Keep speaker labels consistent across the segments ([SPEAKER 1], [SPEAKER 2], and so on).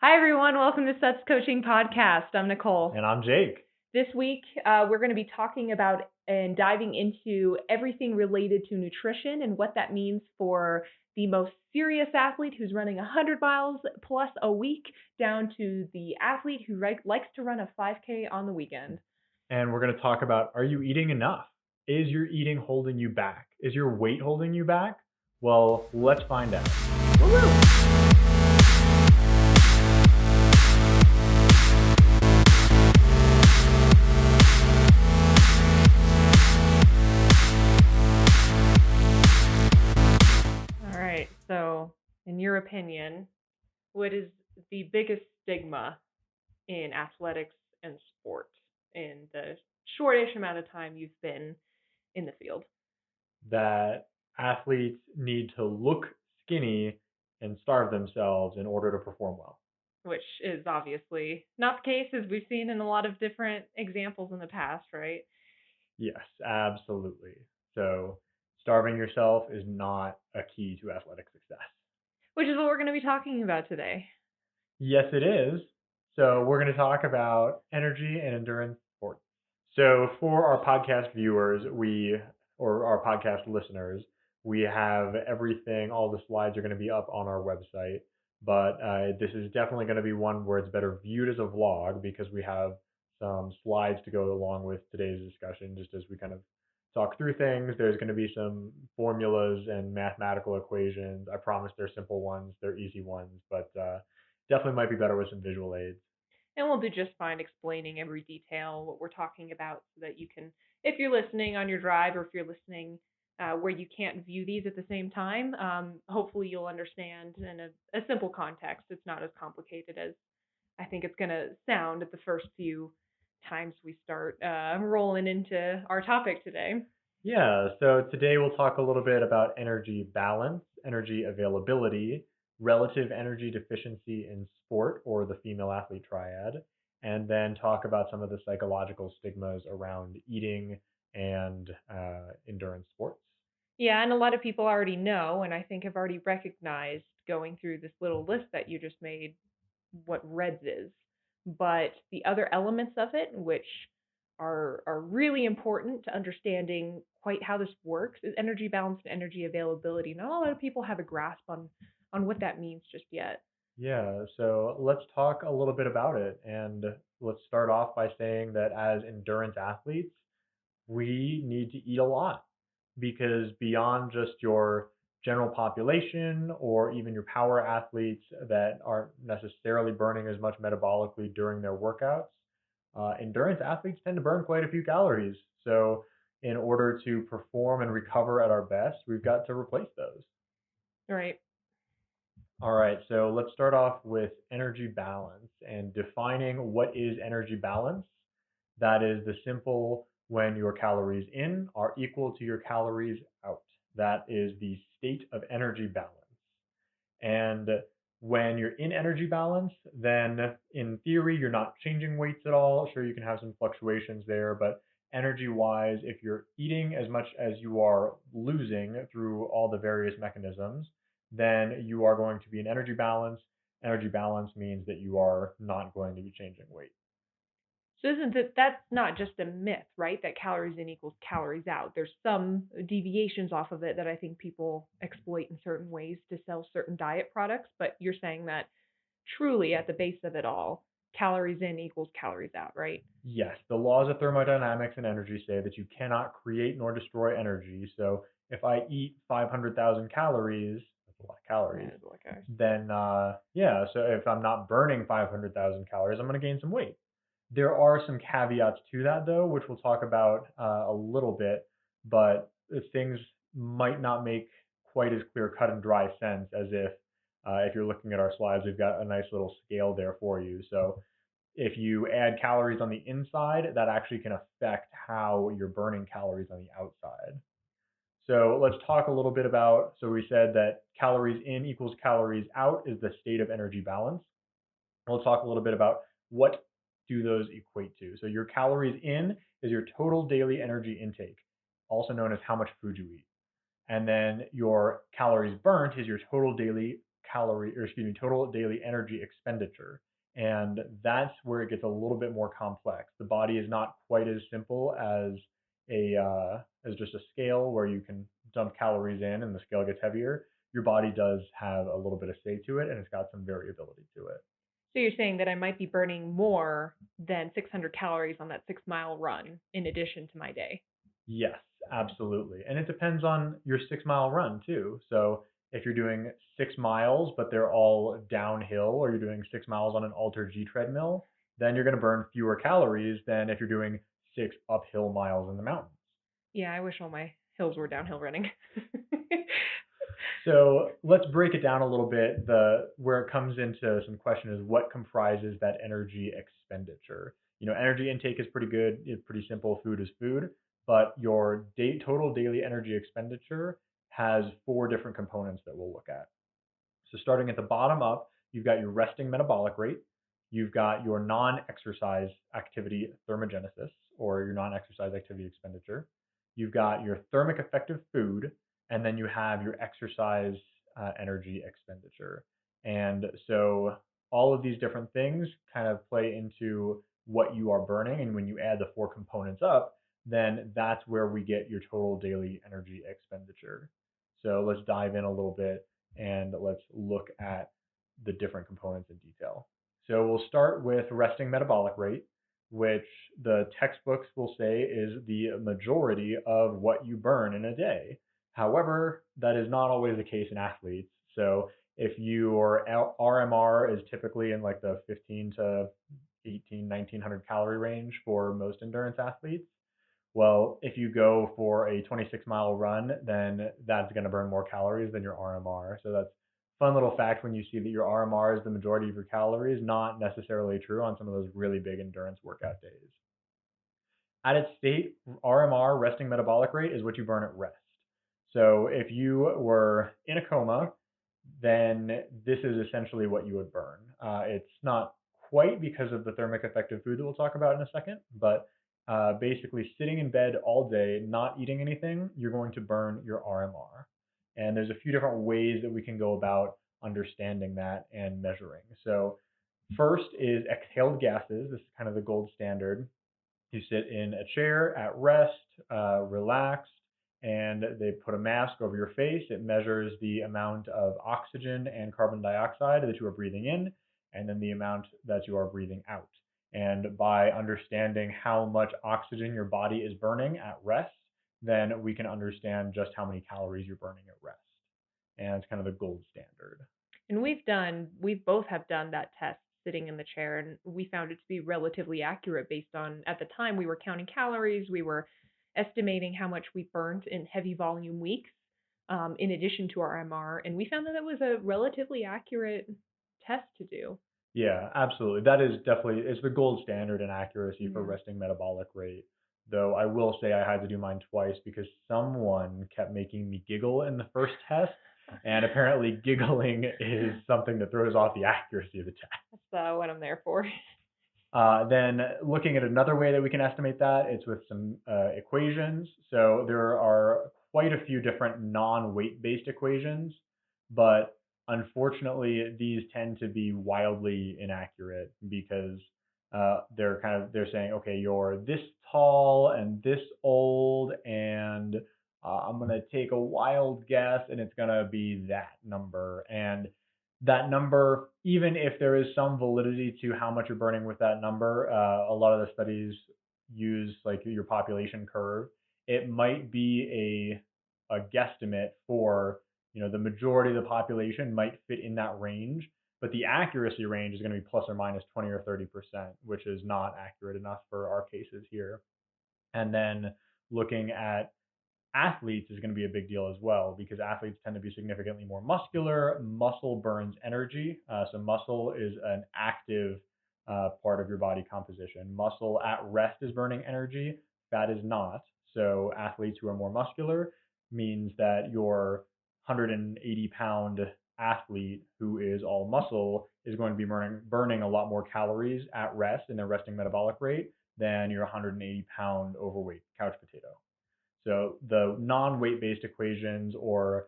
[SPEAKER 1] Hi, everyone. Welcome to Seth's Coaching Podcast. I'm Nicole.
[SPEAKER 2] And I'm Jake.
[SPEAKER 1] This week, we're going to be talking about and diving into everything related to nutrition and what that means for the most serious athlete who's running 100 miles plus a week down to the athlete who likes to run a 5K on the weekend.
[SPEAKER 2] And we're going to talk about, are you eating enough? Is your eating holding you back? Is your weight holding you back? Well, let's find out.
[SPEAKER 1] Woo-hoo! All right. So, in your opinion, what is the biggest stigma in athletics and sports in the shortish amount of time you've been in the field?
[SPEAKER 2] That athletes need to look skinny and starve themselves in order to perform well.
[SPEAKER 1] Which is obviously not the case, as we've seen in a lot of different examples in the past, right?
[SPEAKER 2] Yes, absolutely. So, starving yourself is not a key to athletic success.
[SPEAKER 1] Which is what we're going to be talking about today.
[SPEAKER 2] Yes, it is. So, we're going to talk about energy and endurance sports. So for our podcast viewers, or our podcast listeners, we have everything, all the slides are going to be up on our website. But this is definitely going to be one where it's better viewed as a vlog because we have some slides to go along with today's discussion, just as we kind of talk through things. There's going to be some formulas and mathematical equations. I promise they're simple ones, they're easy ones, but definitely might be better with some visual aids.
[SPEAKER 1] And we'll do just fine explaining every detail, what we're talking about, so that you can, if you're listening on your drive or if you're listening where you can't view these at the same time, hopefully you'll understand in a simple context. It's not as complicated as I think it's going to sound at the first few times we start rolling into our topic today.
[SPEAKER 2] Yeah, so today we'll talk a little bit about energy balance, energy availability, relative energy deficiency in sport or the female athlete triad, and then talk about some of the psychological stigmas around eating and endurance sports.
[SPEAKER 1] Yeah, and a lot of people already know, and I think have already recognized going through this little list that you just made what REDS is. But the other elements of it, which are really important to understanding quite how this works, is energy balance and energy availability. Not a lot of people have a grasp on what that means just yet.
[SPEAKER 2] Yeah, so let's talk a little bit about it. And let's start off by saying that as endurance athletes, we need to eat a lot because beyond just your general population or even your power athletes that aren't necessarily burning as much metabolically during their workouts, endurance athletes tend to burn quite a few calories. So, in order to perform and recover at our best, we've got to replace those.
[SPEAKER 1] Right.
[SPEAKER 2] All right, so let's start off with energy balance and defining what is energy balance. That is the simple when your calories in are equal to your calories out. That is the state of energy balance. And when you're in energy balance, then in theory, you're not changing weights at all. Sure, you can have some fluctuations there, but energy wise, if you're eating as much as you are losing through all the various mechanisms, then you are going to be in energy balance. Energy balance means that you are not going to be changing weight.
[SPEAKER 1] So isn't that's not just a myth, right? That calories in equals calories out. There's some deviations off of it that I think people exploit in certain ways to sell certain diet products, but you're saying that truly at the base of it all, calories in equals calories out, right?
[SPEAKER 2] Yes, the laws of thermodynamics and energy say that you cannot create nor destroy energy. So if I eat 500,000 calories, that's a lot of calories, then yeah, so if I'm not burning 500,000 calories, I'm going to gain some weight. There are some caveats to that, though, which we'll talk about a little bit, but things might not make quite as clear cut and dry sense as if you're looking at our slides, we've got a nice little scale there for you. So if you add calories on the inside, that actually can affect how you're burning calories on the outside. So let's talk a little bit about, so we said that calories in equals calories out is the state of energy balance. We'll talk a little bit about what do those equate to. So your calories in is your total daily energy intake, also known as how much food you eat. And then your calories burnt is your total daily total daily energy expenditure. And that's where it gets a little bit more complex. The body is not quite as simple as just a scale where you can dump calories in and the scale gets heavier. Your body does have a little bit of say to it, and it's got some variability to it.
[SPEAKER 1] So you're saying that I might be burning more than 600 calories on that 6 mile run in addition to my day.
[SPEAKER 2] Yes, absolutely. And it depends on your 6 mile run too. So if you're doing 6 miles, but they're all downhill, or you're doing 6 miles on an Alter G treadmill, then you're going to burn fewer calories than if you're doing 6 uphill miles in the mountains.
[SPEAKER 1] Yeah, I wish all my hills were downhill running.
[SPEAKER 2] So let's break it down a little bit. Where it comes into some question is what comprises that energy expenditure. Energy intake is pretty good. It's pretty simple. Food is food, but your total daily energy expenditure has four different components that we'll look at. So starting at the bottom up, you've got your resting metabolic rate, you've got your non-exercise activity thermogenesis, or your non-exercise activity expenditure. You've got your thermic effective food, and then you have your exercise energy expenditure. And so all of these different things kind of play into what you are burning. And when you add the four components up, then that's where we get your total daily energy expenditure. So let's dive in a little bit and let's look at the different components in detail. So we'll start with resting metabolic rate, which the textbooks will say is the majority of what you burn in a day. However, that is not always the case in athletes. So if your RMR is typically in like the 15 to 18, 1900 calorie range for most endurance athletes, well, if you go for a 26-mile run, then that's going to burn more calories than your RMR. So that's a fun little fact when you see that your RMR is the majority of your calories, not necessarily true on some of those really big endurance workout days. At its state, RMR, resting metabolic rate, is what you burn at rest. So if you were in a coma, then this is essentially what you would burn. It's not quite because of the thermic effective food that we'll talk about in a second, but basically sitting in bed all day, not eating anything, you're going to burn your RMR. And there's a few different ways that we can go about understanding that and measuring. So first is exhaled gases. This is kind of the gold standard. You sit in a chair at rest, relaxed, and they put a mask over your face. It measures the amount of oxygen and carbon dioxide that you are breathing in, and then the amount that you are breathing out. And by understanding how much oxygen your body is burning at rest, then we can understand just how many calories you're burning at rest. And it's kind of the gold standard.
[SPEAKER 1] And we both have done that test sitting in the chair, and we found it to be relatively accurate based on, at the time, we were counting calories, we were estimating how much we burnt in heavy volume weeks, in addition to our MR, and we found that it was a relatively accurate test to do.
[SPEAKER 2] Yeah, absolutely. That is definitely it's the gold standard in accuracy for
[SPEAKER 1] Yeah.
[SPEAKER 2] resting metabolic rate. Though I will say I had to do mine twice because someone kept making me giggle in the first test, and apparently giggling is something that throws off the accuracy of the test.
[SPEAKER 1] That's what I'm there for.
[SPEAKER 2] Then looking at another way that we can estimate that, it's with some equations. So there are quite a few different non-weight based equations, but unfortunately these tend to be wildly inaccurate because they're saying, okay, you're this tall and this old, and I'm gonna take a wild guess and it's gonna be that number. And that number, even if there is some validity to how much you're burning with that number, a lot of the studies use like your population curve. It might be a guesstimate for the majority of the population might fit in that range, but the accuracy range is going to be plus or minus 20 or 30%, which is not accurate enough for our cases here. And then looking at athletes is going to be a big deal as well because athletes tend to be significantly more muscular. Muscle burns energy. So muscle is an active part of your body composition. Muscle at rest is burning energy. Fat is not. So athletes who are more muscular means that your 180-pound athlete who is all muscle is going to be burning a lot more calories at rest in their resting metabolic rate than your 180-pound overweight couch potato. So the non-weight based equations or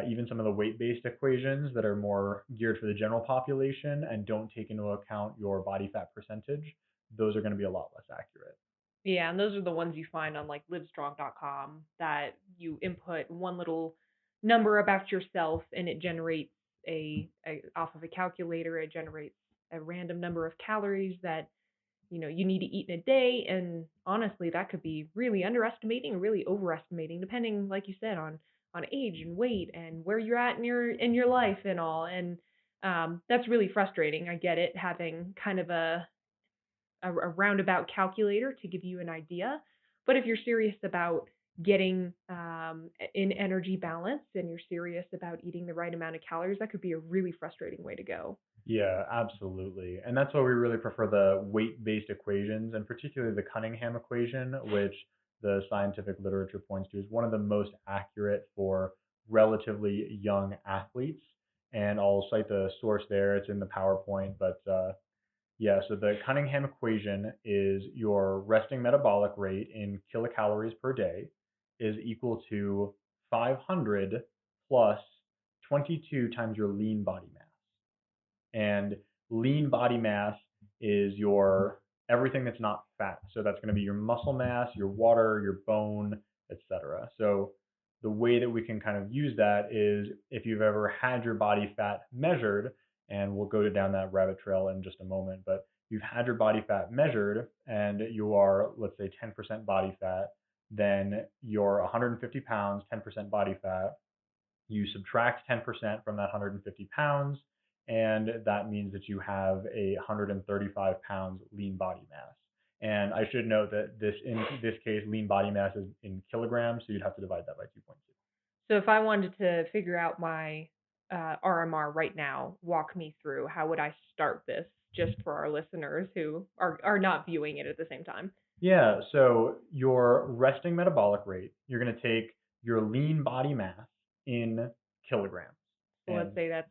[SPEAKER 2] even some of the weight-based equations that are more geared for the general population and don't take into account your body fat percentage, those are going to be a lot less accurate.
[SPEAKER 1] Yeah, and those are the ones you find on like livestrong.com that you input one little number about yourself and it generates a off of a calculator, it generates a random number of calories that you need to eat in a day, and honestly that could be really underestimating or really overestimating depending, like you said, on age and weight and where you're at in your life and all. And that's really frustrating. I get it, having kind of a roundabout calculator to give you an idea. But if you're serious about getting in energy balance and you're serious about eating the right amount of calories, that could be a really frustrating way to go.
[SPEAKER 2] Yeah, absolutely. And that's why we really prefer the weight-based equations, and particularly the Cunningham equation, which the scientific literature points to is one of the most accurate for relatively young athletes. And I'll cite the source there. It's in the PowerPoint, but yeah, so the Cunningham equation is your resting metabolic rate in kilocalories per day is equal to 500 plus 22 times your lean body mass. And lean body mass is your everything that's not fat. So that's going to be your muscle mass, your water, your bone, etc. So the way that we can kind of use that is if you've ever had your body fat measured, and we'll go down that rabbit trail in just a moment, but you've had your body fat measured and you are, let's say, 10% body fat, then you're 150 pounds, 10% body fat, you subtract 10% from that 150 pounds, and that means that you have 135 pounds lean body mass. And I should note that in this case, lean body mass is in kilograms, so you'd have to divide that by 2.2.
[SPEAKER 1] So if I wanted to figure out my RMR right now, walk me through how would I start this just for our listeners who are not viewing it at the same time.
[SPEAKER 2] Yeah, so your resting metabolic rate, you're going to take your lean body mass in kilograms.
[SPEAKER 1] So let's say that's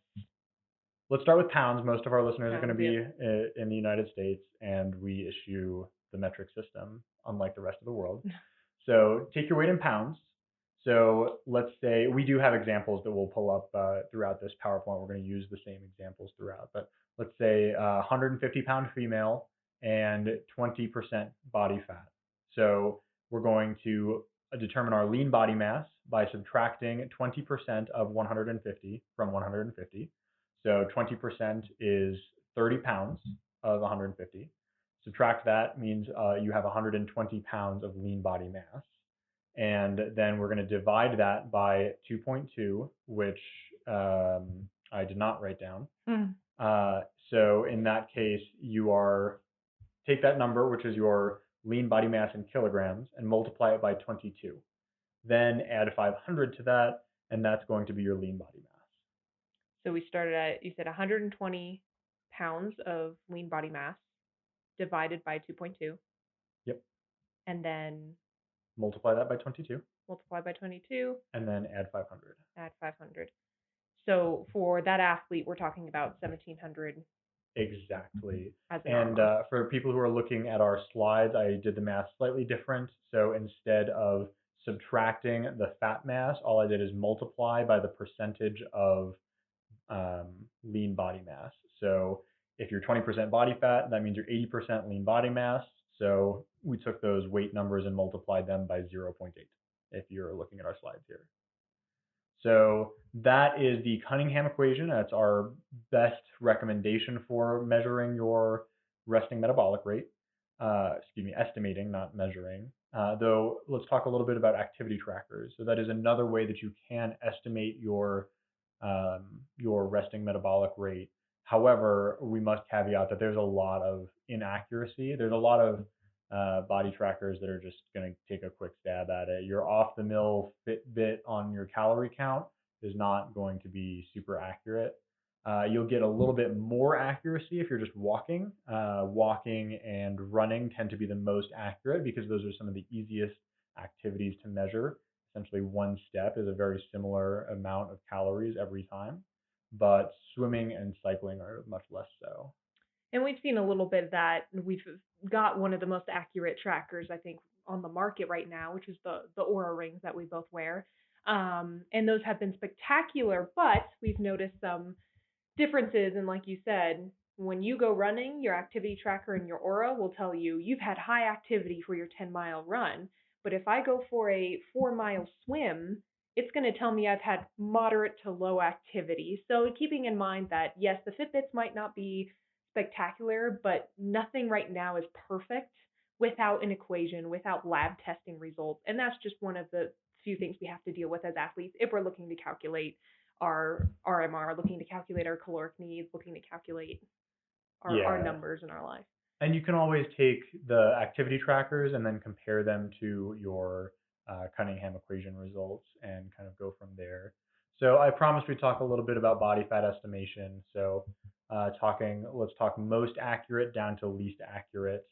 [SPEAKER 2] let's start with pounds. Most of our listeners are going to
[SPEAKER 1] pounds,
[SPEAKER 2] be
[SPEAKER 1] yep.
[SPEAKER 2] in the United States, and we issue the metric system, unlike the rest of the world. So take your weight in pounds. So let's say we do have examples that we'll pull up throughout this PowerPoint. We're going to use the same examples throughout. But let's say 150-pound female and 20% body fat. So we're going to determine our lean body mass by subtracting 20% of 150 from 150. So 20% is 30 pounds of 150. Subtract that means you have 120 pounds of lean body mass. And then we're going to divide that by 2.2, which I did not write down. So in that case, take that number, which is your lean body mass in kilograms, and multiply it by 22. Then add 500 to that, and that's going to be your lean body mass.
[SPEAKER 1] So we started at, you said 120 pounds of lean body mass divided by 2.2.
[SPEAKER 2] Yep.
[SPEAKER 1] And then
[SPEAKER 2] multiply that by 22.
[SPEAKER 1] Multiply by 22.
[SPEAKER 2] And then add 500.
[SPEAKER 1] Add 500. So for that athlete, we're talking about 1,700.
[SPEAKER 2] Exactly.
[SPEAKER 1] And
[SPEAKER 2] for people who are looking at our slides, I did the math slightly different. So instead of subtracting the fat mass, all I did is multiply by the percentage of lean body mass. So if you're 20% body fat, that means you're 80% lean body mass. So we took those weight numbers and multiplied them by 0.8 if you're looking at our slides here. So that is the Cunningham equation. That's our best recommendation for measuring your resting metabolic rate. Estimating, not measuring. Though let's talk a little bit about activity trackers. So that is another way that you can estimate your resting metabolic rate. However, we must caveat that there's a lot of inaccuracy. There's a lot of body trackers that are just going to take a quick stab at it. Your off-the-mill Fitbit on your calorie count is not going to be super accurate. You'll get a little bit more accuracy if you're just walking. Walking and running tend to be the most accurate because those are some of the easiest activities to measure. Essentially, one step is a very similar amount of calories every time, but swimming and cycling are much less so.
[SPEAKER 1] And we've seen a little bit of that. We've got one of the most accurate trackers, I think, on the market right now, which is the Oura rings that we both wear. And those have been spectacular, but we've noticed some differences. And like you said, when you go running, your activity tracker and your aura will tell you you've had high activity for your 10-mile run. But if I go for a 4-mile swim, it's going to tell me I've had moderate to low activity. So keeping in mind that, yes, the Fitbits might not be spectacular, but nothing right now is perfect without an equation, without lab testing results. And that's just one of the few things we have to deal with as athletes if we're looking to calculate our RMR, looking to calculate our caloric needs, looking to calculate our
[SPEAKER 2] Yeah.
[SPEAKER 1] numbers in our life.
[SPEAKER 2] And you can always take the activity trackers and then compare them to your Cunningham equation results and kind of go from there. So I promised we'd talk a little bit about body fat estimation. So let's talk most accurate down to least accurate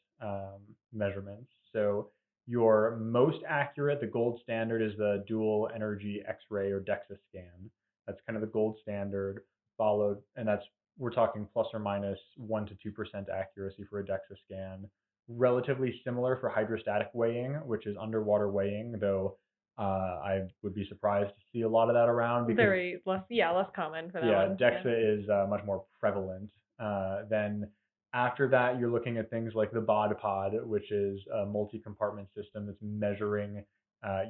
[SPEAKER 2] measurements. So your most accurate, the gold standard is the dual energy X-ray or DEXA scan. That's kind of the gold standard, followed, and that's we're talking plus or minus 1 to 2% accuracy for a DEXA scan. Relatively similar for hydrostatic weighing, which is underwater weighing, though I would be surprised to see a lot of that around because
[SPEAKER 1] Very less common for that
[SPEAKER 2] yeah,
[SPEAKER 1] one.
[SPEAKER 2] DEXA is much more prevalent. Then after that, you're looking at things like the bod pod, which is a multi-compartment system that's measuring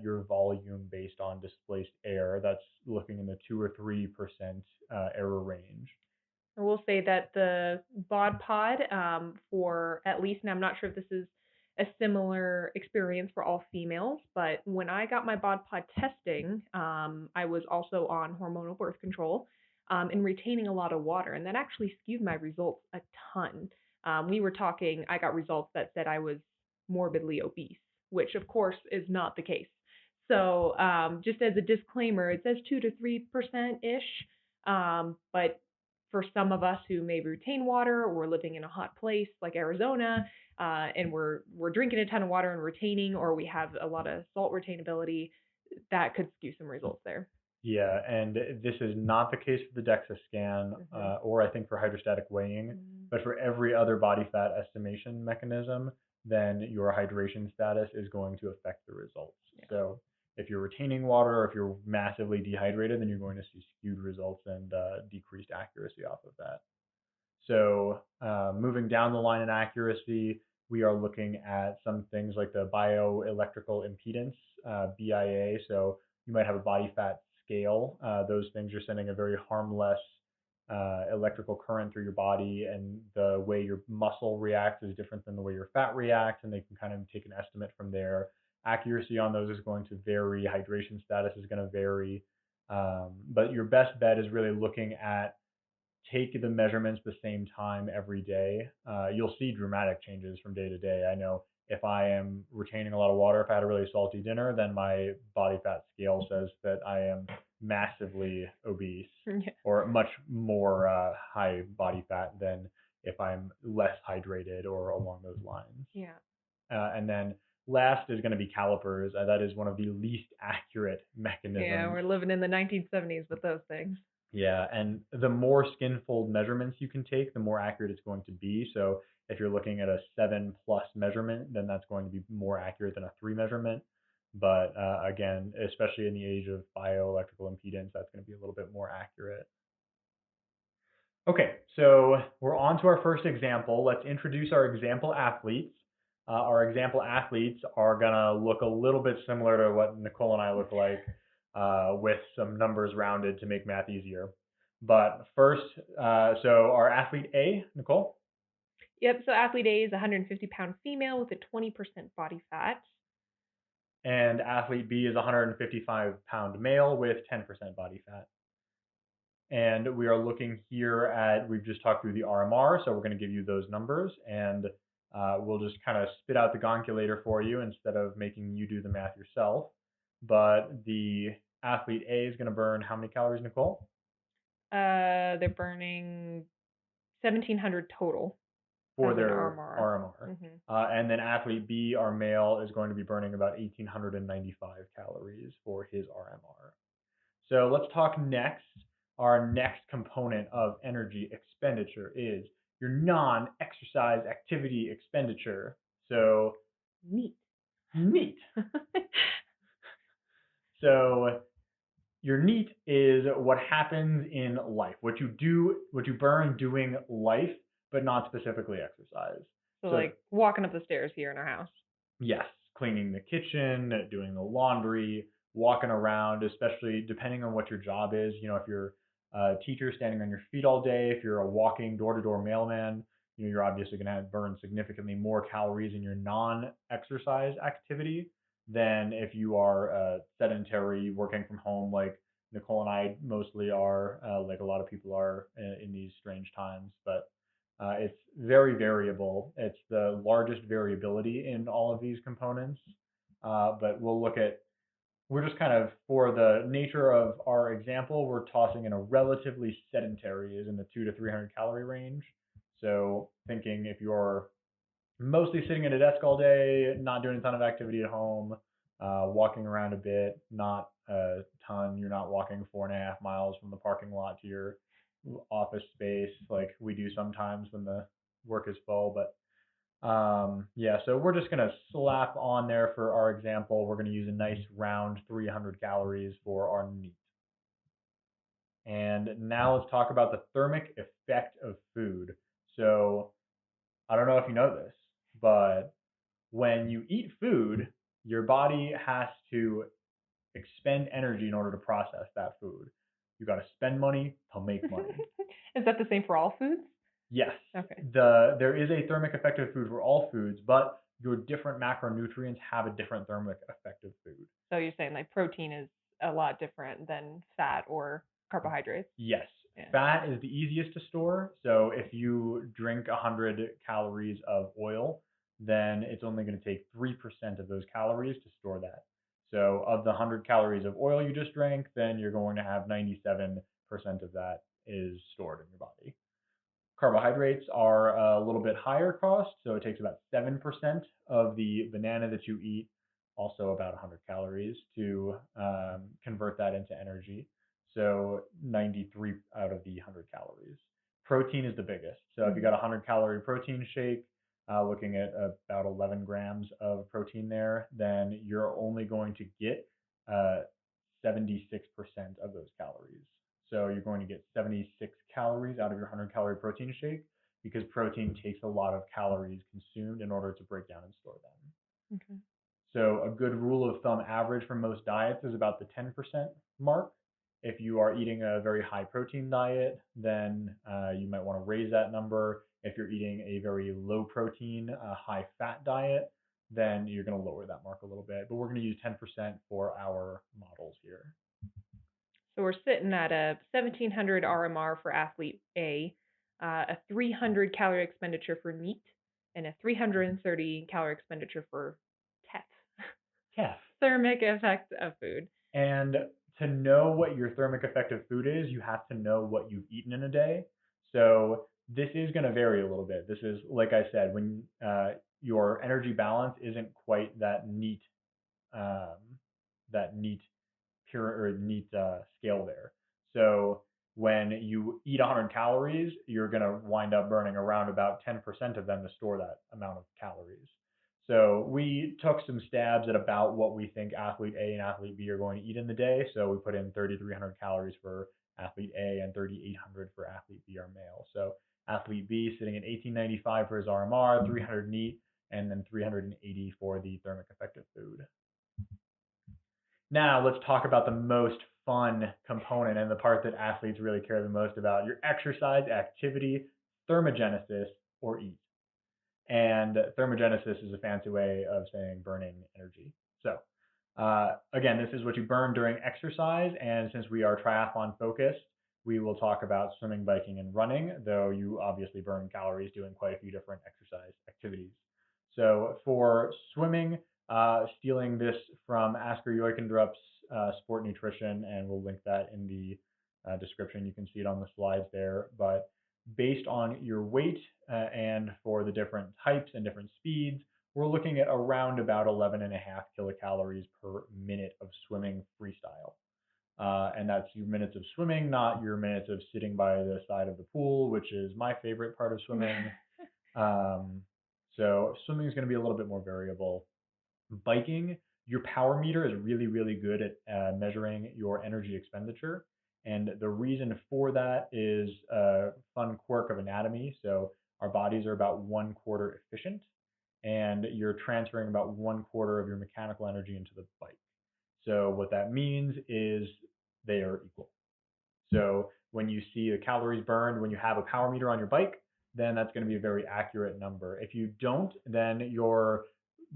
[SPEAKER 2] your volume based on displaced air. That's looking in the 2 or 3% error range.
[SPEAKER 1] I will say that the bod pod, for at least, and I'm not sure if this is a similar experience for all females, but when I got my bod pod testing, I was also on hormonal birth control, and retaining a lot of water, and that actually skewed my results a ton. We were talking, I got results that said I was morbidly obese, which of course is not the case. So, just as a disclaimer, it says 2 to 3% ish. But for some of us who maybe retain water or we're living in a hot place like Arizona, and we're drinking a ton of water and retaining, or we have a lot of salt retainability, that could skew some results there.
[SPEAKER 2] Yeah, and this is not the case for the DEXA scan, or I think for hydrostatic weighing, but for every other body fat estimation mechanism, then your hydration status is going to affect the results.
[SPEAKER 1] Yeah.
[SPEAKER 2] So if you're retaining water or if you're massively dehydrated, then you're going to see skewed results and decreased accuracy off of that. So moving down the line in accuracy, we are looking at some things like the bioelectrical impedance, BIA. So you might have a body fat scale. Those things are sending a very harmless electrical current through your body, and the way your muscle reacts is different than the way your fat reacts, and they can kind of take an estimate from there. Accuracy on those is going to vary. Hydration status is going to vary. But your best bet is really looking at take the measurements the same time every day. You'll see dramatic changes from day to day. I know if I am retaining a lot of water, if I had a really salty dinner, then my body fat scale says that I am massively obese
[SPEAKER 1] Yeah.
[SPEAKER 2] or much more high body fat than if I'm less hydrated or along those lines.
[SPEAKER 1] Yeah.
[SPEAKER 2] And then last is going to be calipers. That is one of the least accurate mechanisms.
[SPEAKER 1] Yeah, we're living in the 1970s with those things.
[SPEAKER 2] Yeah, and the more skin fold measurements you can take, the more accurate it's going to be. So if you're looking at a 7+ measurement, then that's going to be more accurate than a 3 measurement. But again, especially in the age of bioelectrical impedance, that's going to be a little bit more accurate. Okay, so we're on to our first example. Let's introduce our example athletes. Our example athletes are going to look a little bit similar to what Nicole and I look like, with some numbers rounded to make math easier. But first, so our athlete A, Nicole?
[SPEAKER 1] Yep, so athlete A is a 150-pound female with a 20% body fat.
[SPEAKER 2] And athlete B is a 155-pound male with 10% body fat. And we are looking here at, we've just talked through the RMR, so we're going to give you those numbers, and we'll just kind of spit out the gonculator for you instead of making you do the math yourself. But the athlete A is going to burn how many calories, Nicole?
[SPEAKER 1] They're burning 1,700 total
[SPEAKER 2] For
[SPEAKER 1] as an
[SPEAKER 2] their
[SPEAKER 1] RMR.
[SPEAKER 2] RMR. And then athlete B, our male, is going to be burning about 1,895 calories for his RMR. So let's talk next. Our next component of energy expenditure is your non-exercise activity expenditure. So
[SPEAKER 1] Neat.
[SPEAKER 2] So Your NEAT is what happens in life, what you do, what you burn doing life, but not specifically exercise.
[SPEAKER 1] So
[SPEAKER 2] So
[SPEAKER 1] like walking up the stairs here in our house.
[SPEAKER 2] yes, cleaning the kitchen, doing the laundry, walking around, especially depending on what your job is. If you're a teacher standing on your feet all day, if you're a walking door-to-door mailman, you're obviously going to burn significantly more calories in your non-exercise activity than if you are sedentary, working from home, like Nicole and I mostly are, like a lot of people are in these strange times. But it's very variable. It's the largest variability in all of these components. But we're just kind of, for the nature of our example, we're tossing in a relatively sedentary is in the 2 to 300 calorie range. So thinking if you're mostly sitting at a desk all day, not doing a ton of activity at home, walking around a bit, not a ton. You're not walking 4.5 miles from the parking lot to your office space like we do sometimes when the work is full. But yeah, so we're just going to slap on there for our example. We're going to use a nice round 300 calories for our NEAT. And now let's talk about the thermic effect of food. So I don't know if you know this, but when you eat food, your body has to expend energy in order to process that food. You got to spend money to make money.
[SPEAKER 1] Is that the same for all foods?
[SPEAKER 2] Yes.
[SPEAKER 1] Okay.
[SPEAKER 2] There is a thermic effect of food for all foods, but your different macronutrients have a different thermic effect of food.
[SPEAKER 1] So you're saying like protein is a lot different than fat or carbohydrates?
[SPEAKER 2] Yes.
[SPEAKER 1] Yeah.
[SPEAKER 2] Fat is the easiest to store. So if you drink 100 calories of oil, then it's only going to take 3% of those calories to store that. So of the 100 calories of oil you just drank, then you're going to have 97% of that is stored in your body. Carbohydrates are a little bit higher cost, so it takes about 7% of the banana that you eat, also about 100 calories, to convert that into energy. So 93 out of the 100 calories. Protein is the biggest. So if you got a 100-calorie protein shake, looking at about 11 grams of protein there, then you're only going to get 76% of those calories. So you're going to get 76 calories out of your 100-calorie protein shake because protein takes a lot of calories consumed in order to break down and store them.
[SPEAKER 1] Okay.
[SPEAKER 2] So a good rule of thumb average for most diets is about the 10% mark. If you are eating a very high protein diet, then you might want to raise that number. If you're eating a very low protein, high fat diet, then you're going to lower that mark a little bit. But we're going to use 10% for our models here.
[SPEAKER 1] So we're sitting at a 1700 RMR for athlete A, a 300 calorie expenditure for NEAT, and a 330 calorie expenditure for TEF.
[SPEAKER 2] TEF.
[SPEAKER 1] Thermic effect of food.
[SPEAKER 2] And to know what your thermic effect of food is, you have to know what you've eaten in a day. So this is going to vary a little bit. This is, like I said, when your energy balance isn't quite that neat, um, that neat pure or neat scale there. So when you eat 100 calories, you're going to wind up burning around about 10% of them to store that amount of calories. So we took some stabs at about what we think athlete A and athlete B are going to eat in the day. So we put in 3,300 calories for athlete A and 3,800 for athlete B, our male. So athlete B sitting at 1895 for his RMR, 300 NEAT, and then 380 for the thermic effect of food. Now let's talk about the most fun component and the part that athletes really care the most about: your exercise, activity, thermogenesis, or EAT. And thermogenesis is a fancy way of saying burning energy. So again, this is what you burn during exercise. And since we are triathlon focused, we will talk about swimming, biking, and running, though you obviously burn calories doing quite a few different exercise activities. So for swimming, stealing this from Asker Joikendrup's Sport Nutrition, and we'll link that in the description. You can see it on the slides there. But based on your weight and for the different types and different speeds, we're looking at around about 11.5 kilocalories per minute of swimming freestyle. And that's your minutes of swimming, not your minutes of sitting by the side of the pool, which is my favorite part of swimming. So swimming is going to be a little bit more variable. Biking, your power meter is really, really good at measuring your energy expenditure. And the reason for that is a fun quirk of anatomy. So our bodies are about one quarter efficient, and you're transferring about one quarter of your mechanical energy into the bike. So what that means is they are equal. So when you see the calories burned when you have a power meter on your bike, then that's going to be a very accurate number. If you don't, then your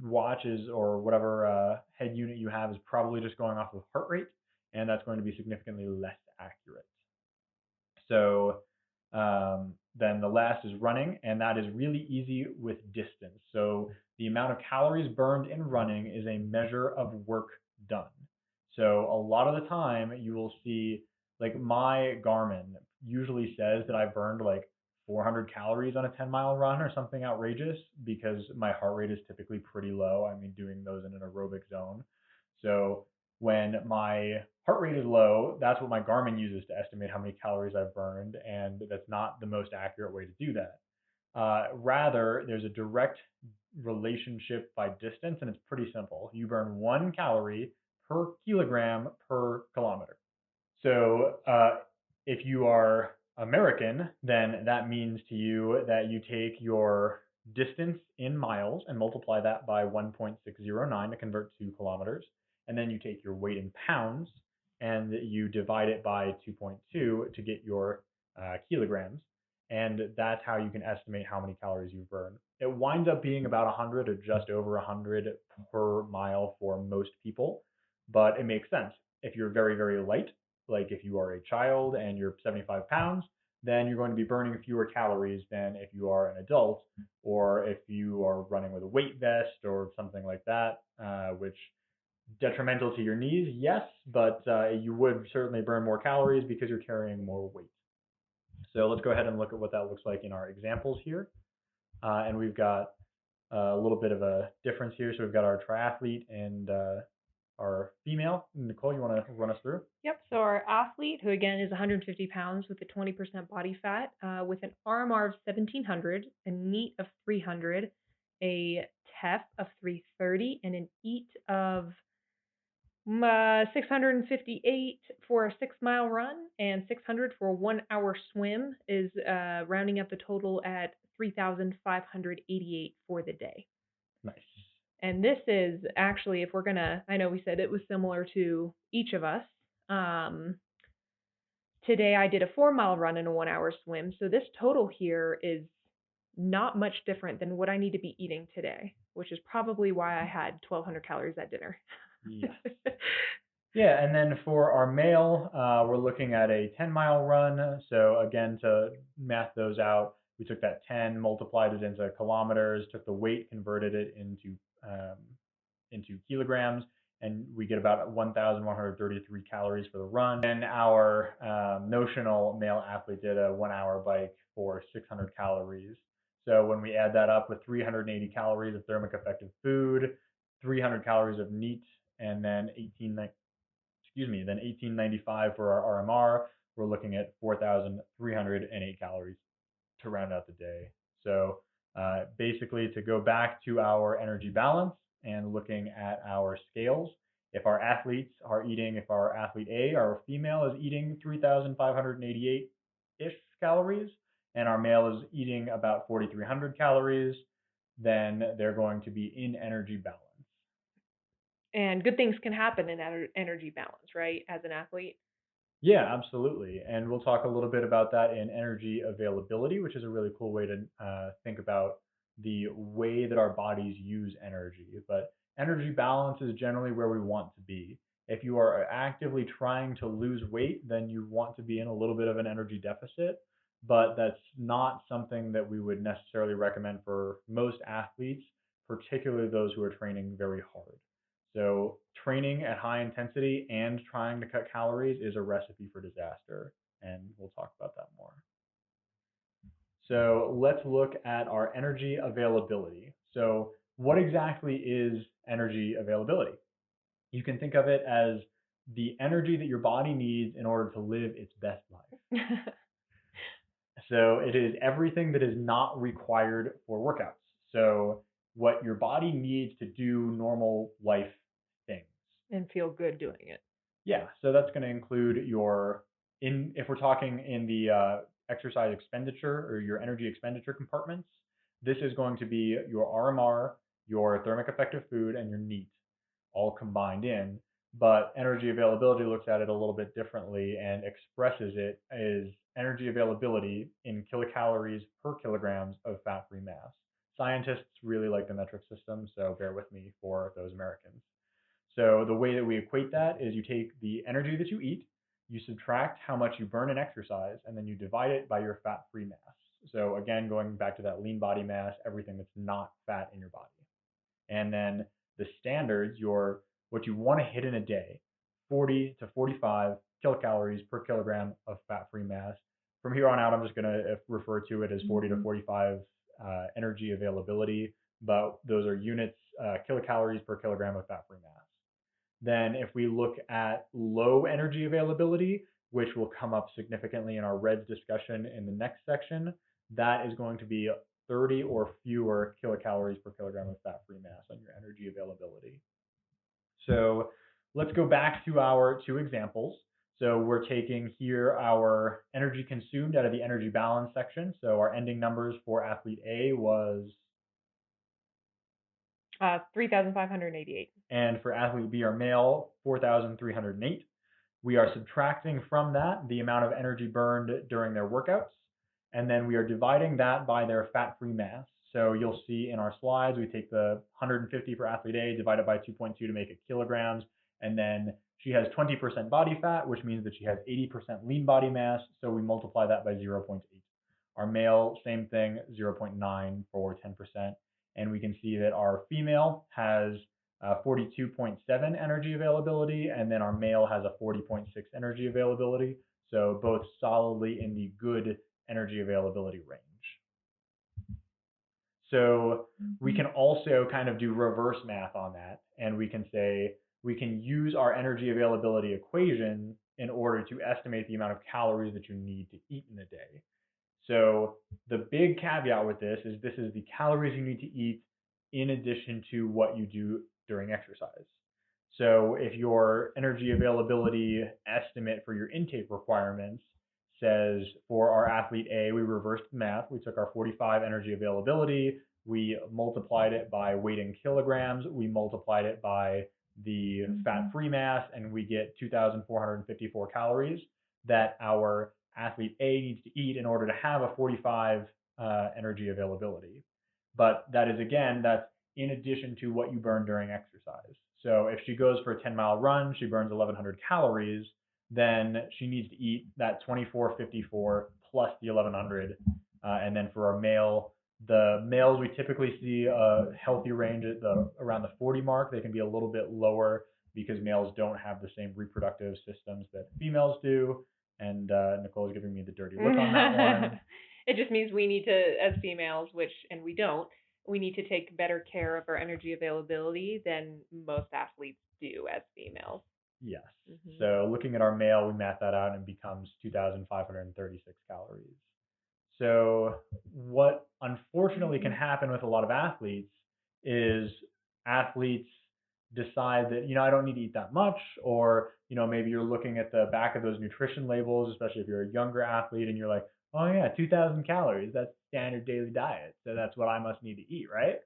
[SPEAKER 2] watches or whatever head unit you have is probably just going off of heart rate, and that's going to be significantly less accurate. So then the last is running, and that is really easy with distance. So the amount of calories burned in running is a measure of work done. So a lot of the time you will see, like my Garmin usually says that I burned like 400 calories on a 10-mile run or something outrageous because my heart rate is typically pretty low. I mean, doing those in an aerobic zone. So when my heart rate is low, that's what my Garmin uses to estimate how many calories I've burned, and that's not the most accurate way to do that. Rather, there's a direct relationship by distance, and it's pretty simple. You burn 1 calorie per kilogram per kilometer. So if you are American, then that means to you that you take your distance in miles and multiply that by 1.609 to convert to kilometers. And then you take your weight in pounds and you divide it by 2.2 to get your kilograms. And that's how you can estimate how many calories you burn. It winds up being about 100 or just over 100 per mile for most people, but it makes sense. If you're very, very light, like if you are a child and you're 75 pounds, then you're going to be burning fewer calories than if you are an adult, or if you are running with a weight vest or something like that, which detrimental to your knees, yes, but you would certainly burn more calories because you're carrying more weight. So let's go ahead and look at what that looks like in our examples here. And we've got a little bit of a difference here. So we've got our triathlete and our female. Nicole, you want to run us through?
[SPEAKER 1] Yep. So our athlete, who again is 150 pounds with a 20% body fat, with an RMR of 1700, a NEAT of 300, a TEF of 330, and an EAT of 658 for a 6-mile run and 600 for a 1-hour swim, is rounding up the total at 3,588 for the day.
[SPEAKER 2] Nice.
[SPEAKER 1] And this is actually, if we're going to, I know we said it was similar to each of us. Today I did a 4-mile run and a 1-hour swim. So this total here is not much different than what I need to be eating today, which is probably why I had 1,200 calories at dinner.
[SPEAKER 2] Yes. Yeah, and then for our male, we're looking at a 10-mile run. So again, to math those out, we took that 10, multiplied it into kilometers, took the weight, converted it into kilograms, and we get about 1,133 calories for the run. And our notional male athlete did a 1-hour bike for 600 calories. So when we add that up with 380 calories of thermic effective food, 300 calories of NEAT, and then 1895 for our RMR, we're looking at 4,308 calories to round out the day. So basically, to go back to our energy balance and looking at our scales, if our athletes are eating, if our athlete A, our female, is eating 3,588-ish calories, and our male is eating about 4,300 calories, then they're going to be in energy balance.
[SPEAKER 1] And good things can happen in energy balance, right, as an athlete?
[SPEAKER 2] Yeah, absolutely. And we'll talk a little bit about that in energy availability, which is a really cool way to think about the way that our bodies use energy. But energy balance is generally where we want to be. If you are actively trying to lose weight, then you want to be in a little bit of an energy deficit. But that's not something that we would necessarily recommend for most athletes, particularly those who are training very hard. So training at high intensity and trying to cut calories is a recipe for disaster, and we'll talk about that more. So let's look at our energy availability. So what exactly is energy availability? You can think of it as the energy that your body needs in order to live its best life. So it is everything that is not required for workouts. So what your body needs to do normal life
[SPEAKER 1] And feel good doing it.
[SPEAKER 2] Yeah, so that's going to include if we're talking in the exercise expenditure or your energy expenditure compartments, this is going to be your RMR, your thermic effective food, and your NEAT all combined in. But energy availability looks at it a little bit differently and expresses it as energy availability in kilocalories per kilograms of fat free mass. Scientists really like the metric system, so bear with me for those Americans. So the way that we equate that is you take the energy that you eat, you subtract how much you burn in exercise, and then you divide it by your fat-free mass. So again, going back to that lean body mass, everything that's not fat in your body. And then the standards, what you want to hit in a day, 40 to 45 kilocalories per kilogram of fat-free mass. From here on out, I'm just going to refer to it as 40 to 45 energy availability, but those are units, kilocalories per kilogram of fat-free mass. Then if we look at low energy availability, which will come up significantly in our REDS discussion in the next section, that is going to be 30 or fewer kilocalories per kilogram of fat-free mass on your energy availability. So let's go back to our two examples. So we're taking here our energy consumed out of the energy balance section. So our ending numbers for athlete A was
[SPEAKER 1] 3,588.
[SPEAKER 2] And for athlete B, our male, 4,308. We are subtracting from that the amount of energy burned during their workouts, and then we are dividing that by their fat-free mass. So you'll see in our slides, we take the 150 for athlete A, divide it by 2.2 to make it kilograms, and then she has 20% body fat, which means that she has 80% lean body mass, so we multiply that by 0.8. Our male, same thing, 0.9 for 10%. And we can see that our female has 42.7 energy availability, and then our male has a 40.6 energy availability. So both solidly in the good energy availability range. So we can also kind of do reverse math on that, and we can say we can use our energy availability equation in order to estimate the amount of calories that you need to eat in a day. So the big caveat with this is the calories you need to eat in addition to what you do during exercise. So if your energy availability estimate for your intake requirements says for our athlete A, we reversed the math. We took our 45 energy availability, we multiplied it by weight in kilograms, we multiplied it by the fat-free mass, and we get 2,454 calories that our athlete A needs to eat in order to have a 45 energy availability. But that is, again, that's in addition to what you burn during exercise. So if she goes for a 10-mile run, she burns 1,100 calories, then she needs to eat that 2,454 plus the 1,100. And then for our male, the males, we typically see a healthy range at around the 40 mark. They can be a little bit lower because males don't have the same reproductive systems that females do. And Nicole's giving me the dirty look on that one.
[SPEAKER 1] It just means we need to, as females, and we don't, we need to take better care of our energy availability than most athletes do as females.
[SPEAKER 2] Yes. So looking at our male, we math that out and it becomes 2,536 calories. So what unfortunately can happen with a lot of athletes is athletes decide that, I don't need to eat that much, or, maybe you're looking at the back of those nutrition labels, especially if you're a younger athlete, and you're like, oh yeah, 2,000 calories, that's standard daily diet. So that's what I must need to eat, right?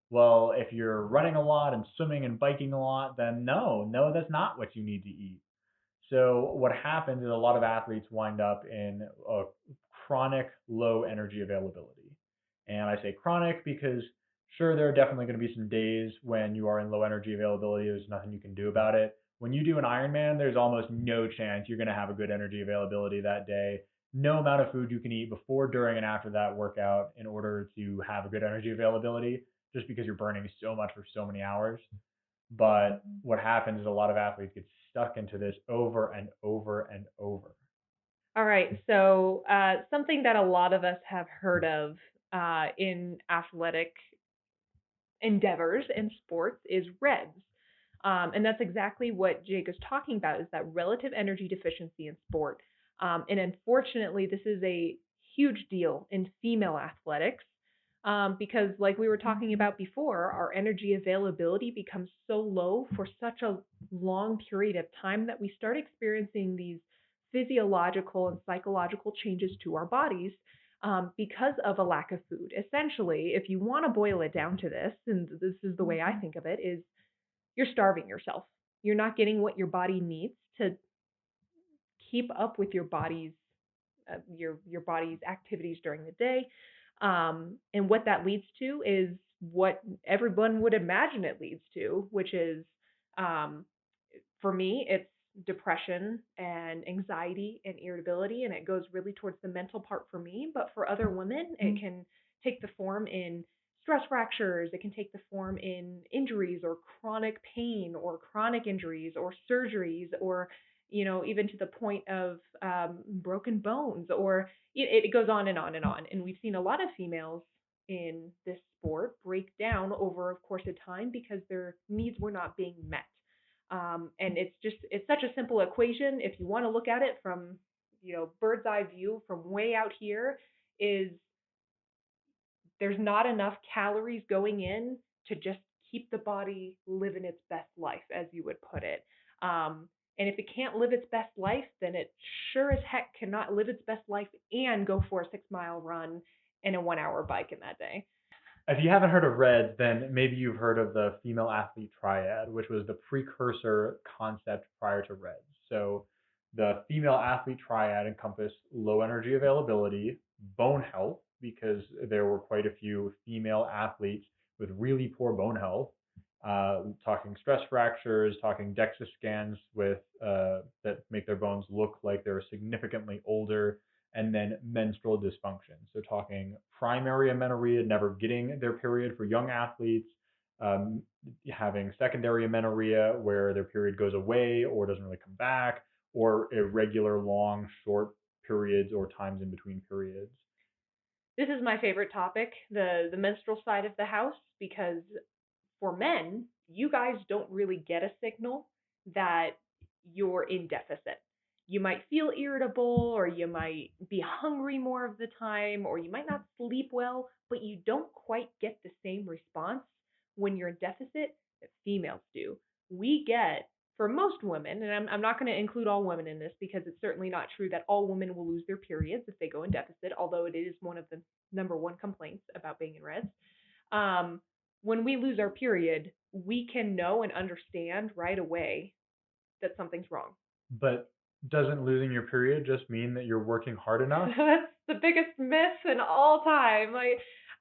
[SPEAKER 2] Well, if you're running a lot and swimming and biking a lot, then no, that's not what you need to eat. So what happens is a lot of athletes wind up in a chronic low energy availability. And I say chronic because sure, there are definitely going to be some days when you are in low energy availability. There's nothing you can do about it. When you do an Ironman, there's almost no chance you're going to have a good energy availability that day. No amount of food you can eat before, during, and after that workout in order to have a good energy availability, just because you're burning so much for so many hours. But what happens is a lot of athletes get stuck into this over and over and over.
[SPEAKER 1] All right. So something that a lot of us have heard of in athletic endeavors and sports is REDS. And that's exactly what Jake is talking about, is that relative energy deficiency in sport. And unfortunately, this is a huge deal in female athletics. Because, like we were talking about before, our energy availability becomes so low for such a long period of time that we start experiencing these physiological and psychological changes to our bodies because of a lack of food. Essentially, if you want to boil it down to this, and this is the way I think of it, is you're starving yourself. You're not getting what your body needs to keep up with your body's activities during the day. And what that leads to is what everyone would imagine it leads to, which is, um, for me, it's depression and anxiety and irritability, and it goes really towards the mental part for me. But for other women, it can take the form in stress fractures, it can take the form in injuries or chronic pain or chronic injuries or surgeries or even to the point of broken bones, or it goes on and on and on. And we've seen a lot of females in this sport break down over a course of time because their needs were not being met. And it's such a simple equation. If you want to look at it from, bird's eye view from way out here, is there's not enough calories going in to just keep the body living its best life, as you would put it. And if it can't live its best life, then it sure as heck cannot live its best life and go for a 6 mile run and a 1 hour bike in that day.
[SPEAKER 2] If you haven't heard of REDS, then maybe you've heard of the female athlete triad, which was the precursor concept prior to REDS. So the female athlete triad encompassed low energy availability, bone health, because there were quite a few female athletes with really poor bone health, talking stress fractures, talking DEXA scans with that make their bones look like they're significantly older, and then menstrual dysfunction. So talking primary amenorrhea, never getting their period for young athletes, um, having secondary amenorrhea where their period goes away or doesn't really come back, or irregular, long, short periods or times in between periods.
[SPEAKER 1] This is my favorite topic, the menstrual side of the house, because for men, you guys don't really get a signal that you're in deficit. You might feel irritable, or you might be hungry more of the time, or you might not sleep well, but you don't quite get the same response when you're in deficit that females do. We get, for most women, and I'm not going to include all women in this because it's certainly not true that all women will lose their periods if they go in deficit, although it is one of the number one complaints about being in REDS. Um, when we lose our period, we can know and understand right away that something's wrong.
[SPEAKER 2] But doesn't losing your period just mean that you're working hard enough?
[SPEAKER 1] That's the biggest myth in all time.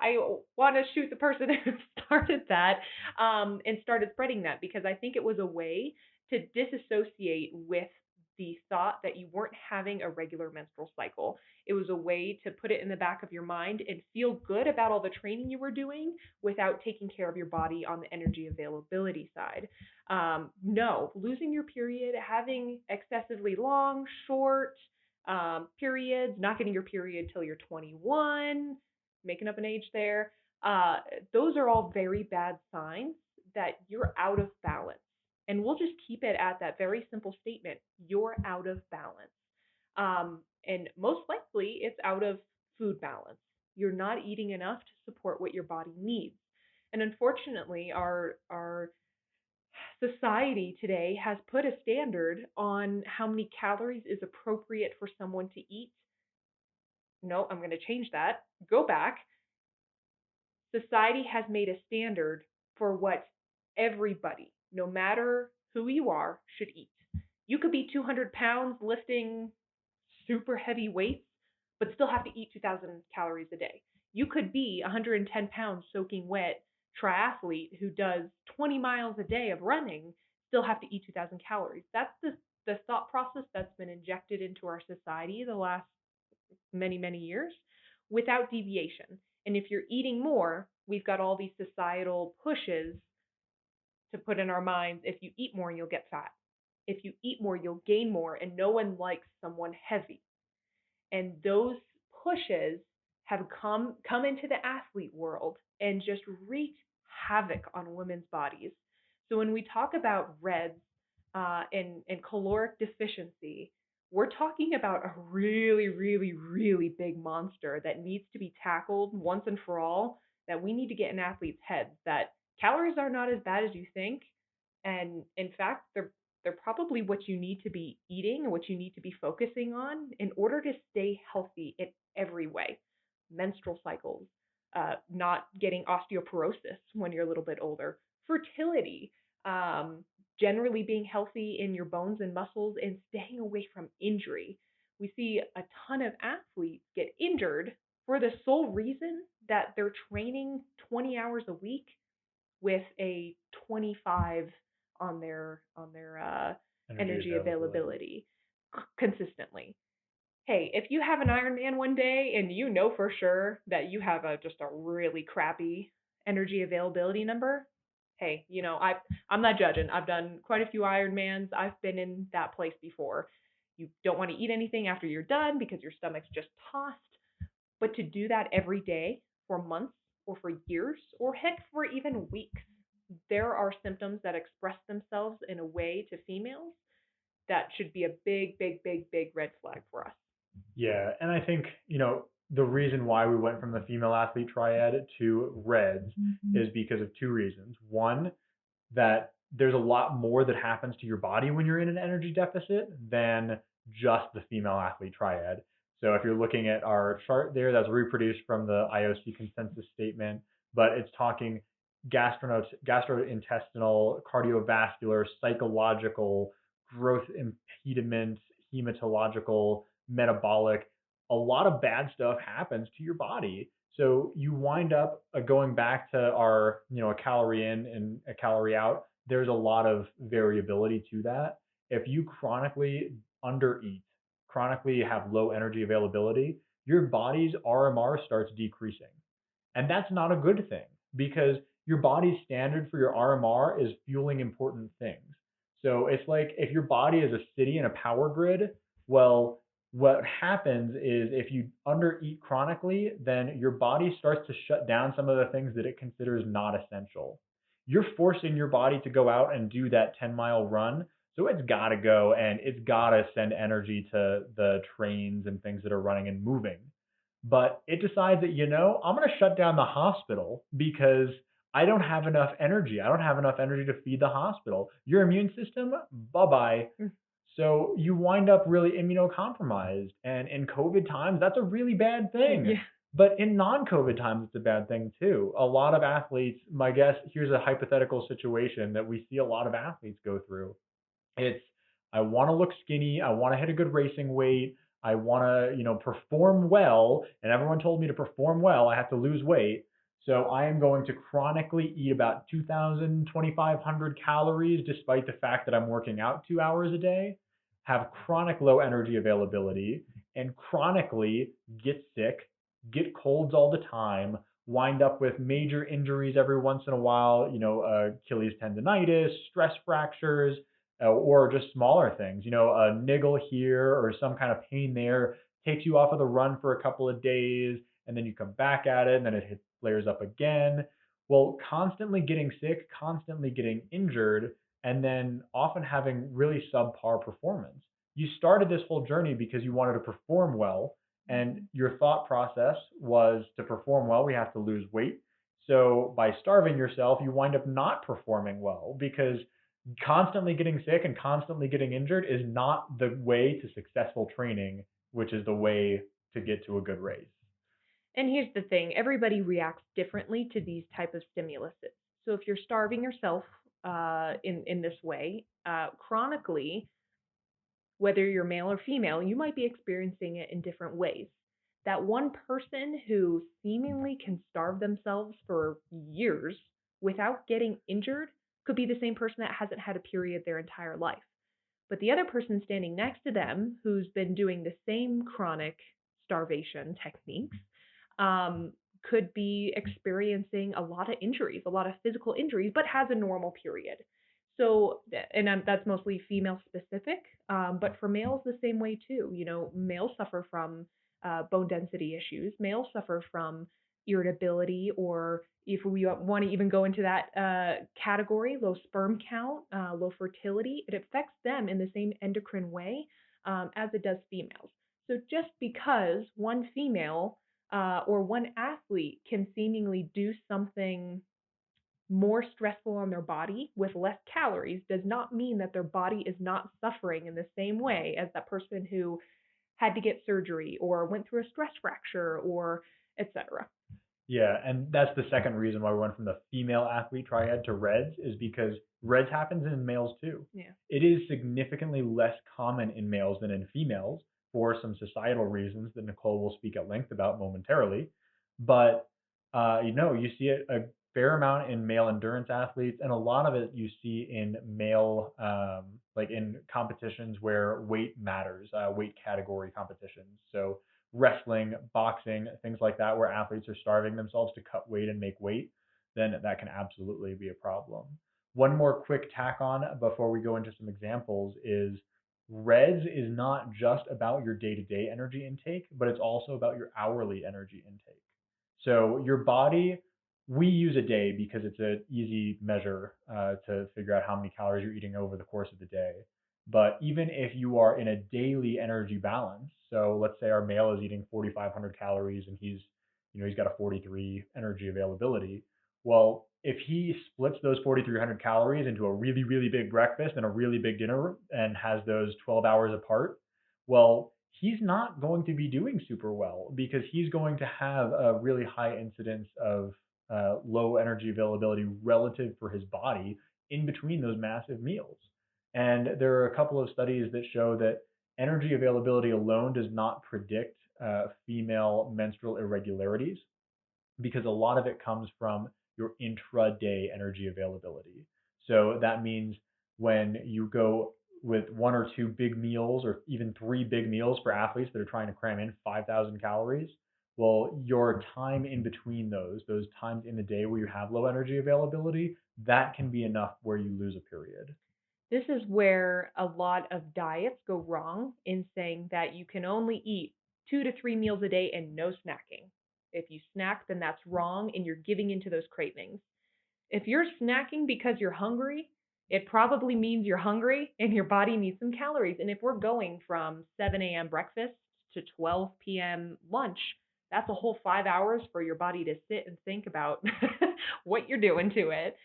[SPEAKER 1] I want to shoot the person who started that and started spreading that, because I think it was a way to disassociate with the thought that you weren't having a regular menstrual cycle. It was a way to put it in the back of your mind and feel good about all the training you were doing without taking care of your body on the energy availability side. No, losing your period, having excessively long, short periods, not getting your period till you're 21, making up an age there. Those are all very bad signs that you're out of balance. And we'll just keep it at that very simple statement: you're out of balance. And most likely it's out of food balance. You're not eating enough to support what your body needs. And unfortunately, our society today has put a standard on how many calories is appropriate for someone to eat. No, I'm going to change that. Go back. Society has made a standard for what everybody, no matter who you are, should eat. You could be 200 pounds lifting super heavy weights, but still have to eat 2,000 calories a day. You could be 110 pounds soaking wet triathlete who does 20 miles a day of running, still have to eat 2,000 calories. That's the thought process that's been injected into our society the last many, many years without deviation. And if you're eating more, we've got all these societal pushes to put in our minds: if you eat more, you'll get fat. If you eat more, you'll gain more, and no one likes someone heavy. And those pushes have come into the athlete world and just wreaked havoc on women's bodies. So when we talk about REDS and caloric deficiency, we're talking about a really, really, really big monster that needs to be tackled once and for all, that we need to get in athletes' heads that calories are not as bad as you think, and in fact, they're probably what you need to be eating and what you need to be focusing on in order to stay healthy in every way. Menstrual cycles, not getting osteoporosis when you're a little bit older, fertility, um, generally being healthy in your bones and muscles, and staying away from injury. We see a ton of athletes get injured for the sole reason that they're training 20 hours a week with a 25 on their
[SPEAKER 2] Energy
[SPEAKER 1] energy
[SPEAKER 2] availability.
[SPEAKER 1] availability consistently. Hey, if you have an Ironman one day and you know for sure that you have a just a really crappy energy availability number, hey, I'm not judging. I've done quite a few Ironmans. I've been in that place before. You don't want to eat anything after you're done because your stomach's just tossed. But to do that every day for months or for years or heck for even weeks, there are symptoms that express themselves in a way to females that should be a big, big, big, big red flag for us.
[SPEAKER 2] Yeah, and I think, the reason why we went from the female athlete triad to reds is because of two reasons. One, that there's a lot more that happens to your body when you're in an energy deficit than just the female athlete triad. So if you're looking at our chart there, that's reproduced from the IOC consensus statement, but it's talking gastrointestinal, cardiovascular, psychological, growth impediments, hematological, metabolic. A lot of bad stuff happens to your body. So you wind up going back to our, a calorie in and a calorie out. There's a lot of variability to that. If you chronically undereat, chronically have low energy availability, your body's RMR starts decreasing. And that's not a good thing because your body's standard for your RMR is fueling important things. So it's like if your body is a city in a power grid, well, what happens is if you undereat chronically, then your body starts to shut down some of the things that it considers not essential. You're forcing your body to go out and do that 10-mile run. So it's got to go and it's got to send energy to the trains and things that are running and moving. But it decides that, I'm going to shut down the hospital because I don't have enough energy. I don't have enough energy to feed the hospital. Your immune system, bye bye. So you wind up really immunocompromised. And in COVID times, that's a really bad thing.
[SPEAKER 1] Yeah.
[SPEAKER 2] But in non COVID times, it's a bad thing too. A lot of athletes, my guess, here's a hypothetical situation that we see a lot of athletes go through. It's I want to look skinny. I want to hit a good racing weight. I want to, perform well. And everyone told me to perform well, I have to lose weight. So I am going to chronically eat about 2,000, 2,500 calories, despite the fact that I'm working out 2 hours a day, have chronic low energy availability, and chronically get sick, get colds all the time, wind up with major injuries every once in a while, Achilles tendonitis, stress fractures, or just smaller things, a niggle here or some kind of pain there takes you off of the run for a couple of days, and then you come back at it, and then it flares up again. Well, constantly getting sick, constantly getting injured, and then often having really subpar performance. You started this whole journey because you wanted to perform well, and your thought process was to perform well, we have to lose weight. So by starving yourself, you wind up not performing well because constantly getting sick and constantly getting injured is not the way to successful training, which is the way to get to a good race.
[SPEAKER 1] And here's the thing, everybody reacts differently to these type of stimuluses. So if you're starving yourself in this way, chronically, whether you're male or female, you might be experiencing it in different ways. That one person who seemingly can starve themselves for years without getting injured could be the same person that hasn't had a period their entire life. But the other person standing next to them, who's been doing the same chronic starvation techniques, um, could be experiencing a lot of injuries, a lot of physical injuries, but has a normal period. So, and that's mostly female specific, but for males, the same way too. Males suffer from bone density issues, males suffer from irritability, or if we want to even go into that category, low sperm count, low fertility, it affects them in the same endocrine way as it does females. So just because one female or one athlete can seemingly do something more stressful on their body with less calories does not mean that their body is not suffering in the same way as that person who had to get surgery or went through a stress fracture or etc.
[SPEAKER 2] Yeah, and that's the second reason why we went from the female athlete triad to reds is because reds happens in males too.
[SPEAKER 1] Yeah.
[SPEAKER 2] It is significantly less common in males than in females for some societal reasons that Nicole will speak at length about momentarily. But you see it a fair amount in male endurance athletes, and a lot of it you see in male, like in competitions where weight matters, weight category competitions. So wrestling, boxing, things like that, where athletes are starving themselves to cut weight and make weight, then that can absolutely be a problem. One more quick tack on before we go into some examples is reds is not just about your day to day energy intake, but it's also about your hourly energy intake. So your body, we use a day because it's an easy measure to figure out how many calories you're eating over the course of the day. But even if you are in a daily energy balance, so let's say our male is eating 4,500 calories and he's got a 43 energy availability. Well, if he splits those 4,300 calories into a really, really big breakfast and a really big dinner and has those 12 hours apart, well, he's not going to be doing super well because he's going to have a really high incidence of low energy availability relative for his body in between those massive meals. And there are a couple of studies that show that energy availability alone does not predict female menstrual irregularities because a lot of it comes from your intraday energy availability. So that means when you go with one or two big meals or even three big meals for athletes that are trying to cram in 5,000 calories, well, your time in between those times in the day where you have low energy availability, that can be enough where you lose a period.
[SPEAKER 1] This is where a lot of diets go wrong in saying that you can only eat 2 to 3 meals a day and no snacking. If you snack, then that's wrong and you're giving into those cravings. If you're snacking because you're hungry, it probably means you're hungry and your body needs some calories. And if we're going from 7 a.m. breakfast to 12 p.m. lunch, that's a whole 5 hours for your body to sit and think about what you're doing to it.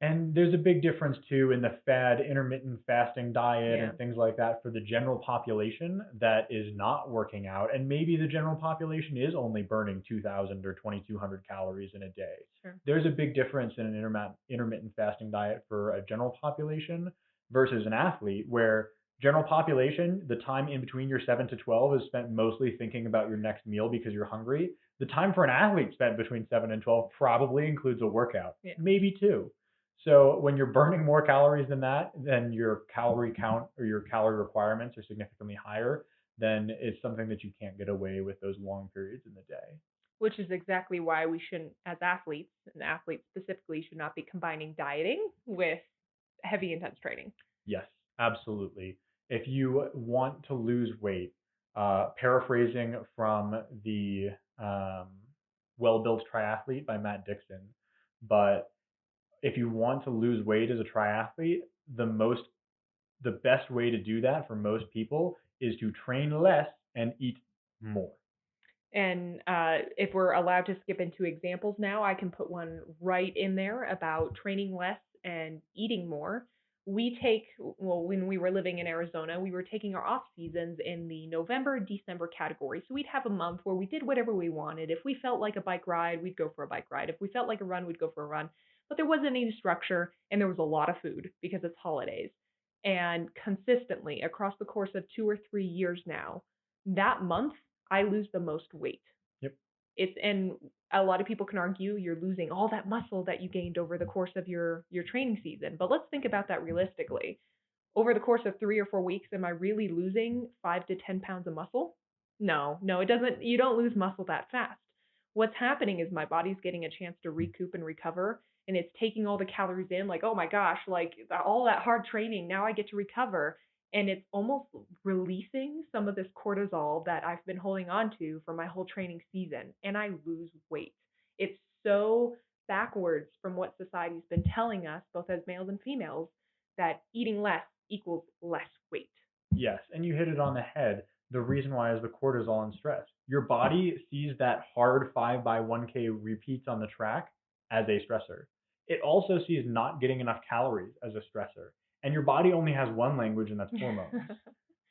[SPEAKER 2] And there's a big difference too in the fad intermittent fasting diet
[SPEAKER 1] Yeah,
[SPEAKER 2] and things like that for the general population that is not working out. And maybe the general population is only burning 2,000 or 2,200 calories in a day.
[SPEAKER 1] sure.
[SPEAKER 2] There's a big difference in an intermittent fasting diet for a general population versus an athlete where general population, the time in between your 7 to 12 is spent mostly thinking about your next meal because you're hungry. The time for an athlete spent between 7 and 12 probably includes a workout,
[SPEAKER 1] Yeah.
[SPEAKER 2] maybe two. So when you're burning more calories than that, then your calorie count or your calorie requirements are significantly higher, then it's something that you can't get away with those long periods in the day.
[SPEAKER 1] Which is exactly why we shouldn't, as athletes, and athletes specifically, should not be combining dieting with heavy intense training.
[SPEAKER 2] Yes, absolutely. If you want to lose weight, paraphrasing from the um, Well Built Triathlete by Matt Dixon, but if you want to lose weight as a triathlete, the best way to do that for most people is to train less and eat more.
[SPEAKER 1] And if we're allowed to skip into examples now, I can put one right in there about training less and eating more. Well, when we were living in Arizona, we were taking our off seasons in the November, December category. So we'd have a month where we did whatever we wanted. If we felt like a bike ride, we'd go for a bike ride. If we felt like a run, we'd go for a run. But there wasn't any structure and there was a lot of food because it's holidays. And consistently across the course of 2 or 3 years now, that month I lose the most weight.
[SPEAKER 2] Yep.
[SPEAKER 1] And a lot of people can argue you're losing all that muscle that you gained over the course of your training season. But let's think about that realistically. Over the course of 3 or 4 weeks, am I really losing 5 to 10 pounds of muscle? No, no, it doesn't. You don't lose muscle that fast. What's happening is my body's getting a chance to recoup and recover, and it's taking all the calories in, like, oh my gosh, like all that hard training, now I get to recover. And it's almost releasing some of this cortisol that I've been holding on to for my whole training season, and I lose weight. It's so backwards from what society's been telling us, both as males and females, that eating less equals less weight.
[SPEAKER 2] Yes, and you hit it on the head. the reason why is the cortisol and stress. Your body sees that hard 5 by 1K repeats on the track as a stressor. It also sees not getting enough calories as a stressor. And your body only has one language, and that's hormones.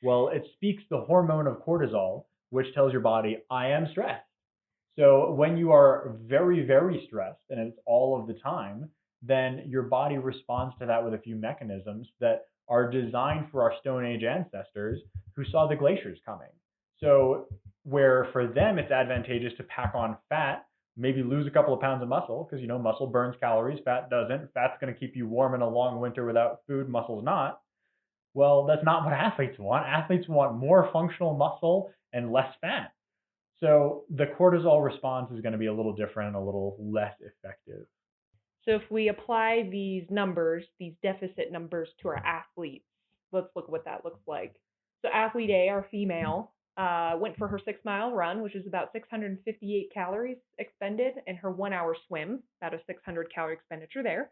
[SPEAKER 2] Well, it speaks the hormone of cortisol, which tells your body, I am stressed. So when you are very, very stressed, and it's all of the time, then your body responds to that with a few mechanisms that are designed for our Stone Age ancestors who saw the glaciers coming. So where for them it's advantageous to pack on fat, maybe lose a couple of pounds of muscle, because muscle burns calories, fat doesn't. Fat's going to keep you warm in a long winter without food, muscle's not. Well, that's not what athletes want. Athletes want more functional muscle and less fat. So the cortisol response is going to be a little different, a little less effective.
[SPEAKER 1] So if we apply these numbers, these deficit numbers to our athletes, let's look what that looks like. So athlete A, our female, went for her 6 mile run, which is about 658 calories expended, and her 1 hour swim, about a 600 calorie expenditure there.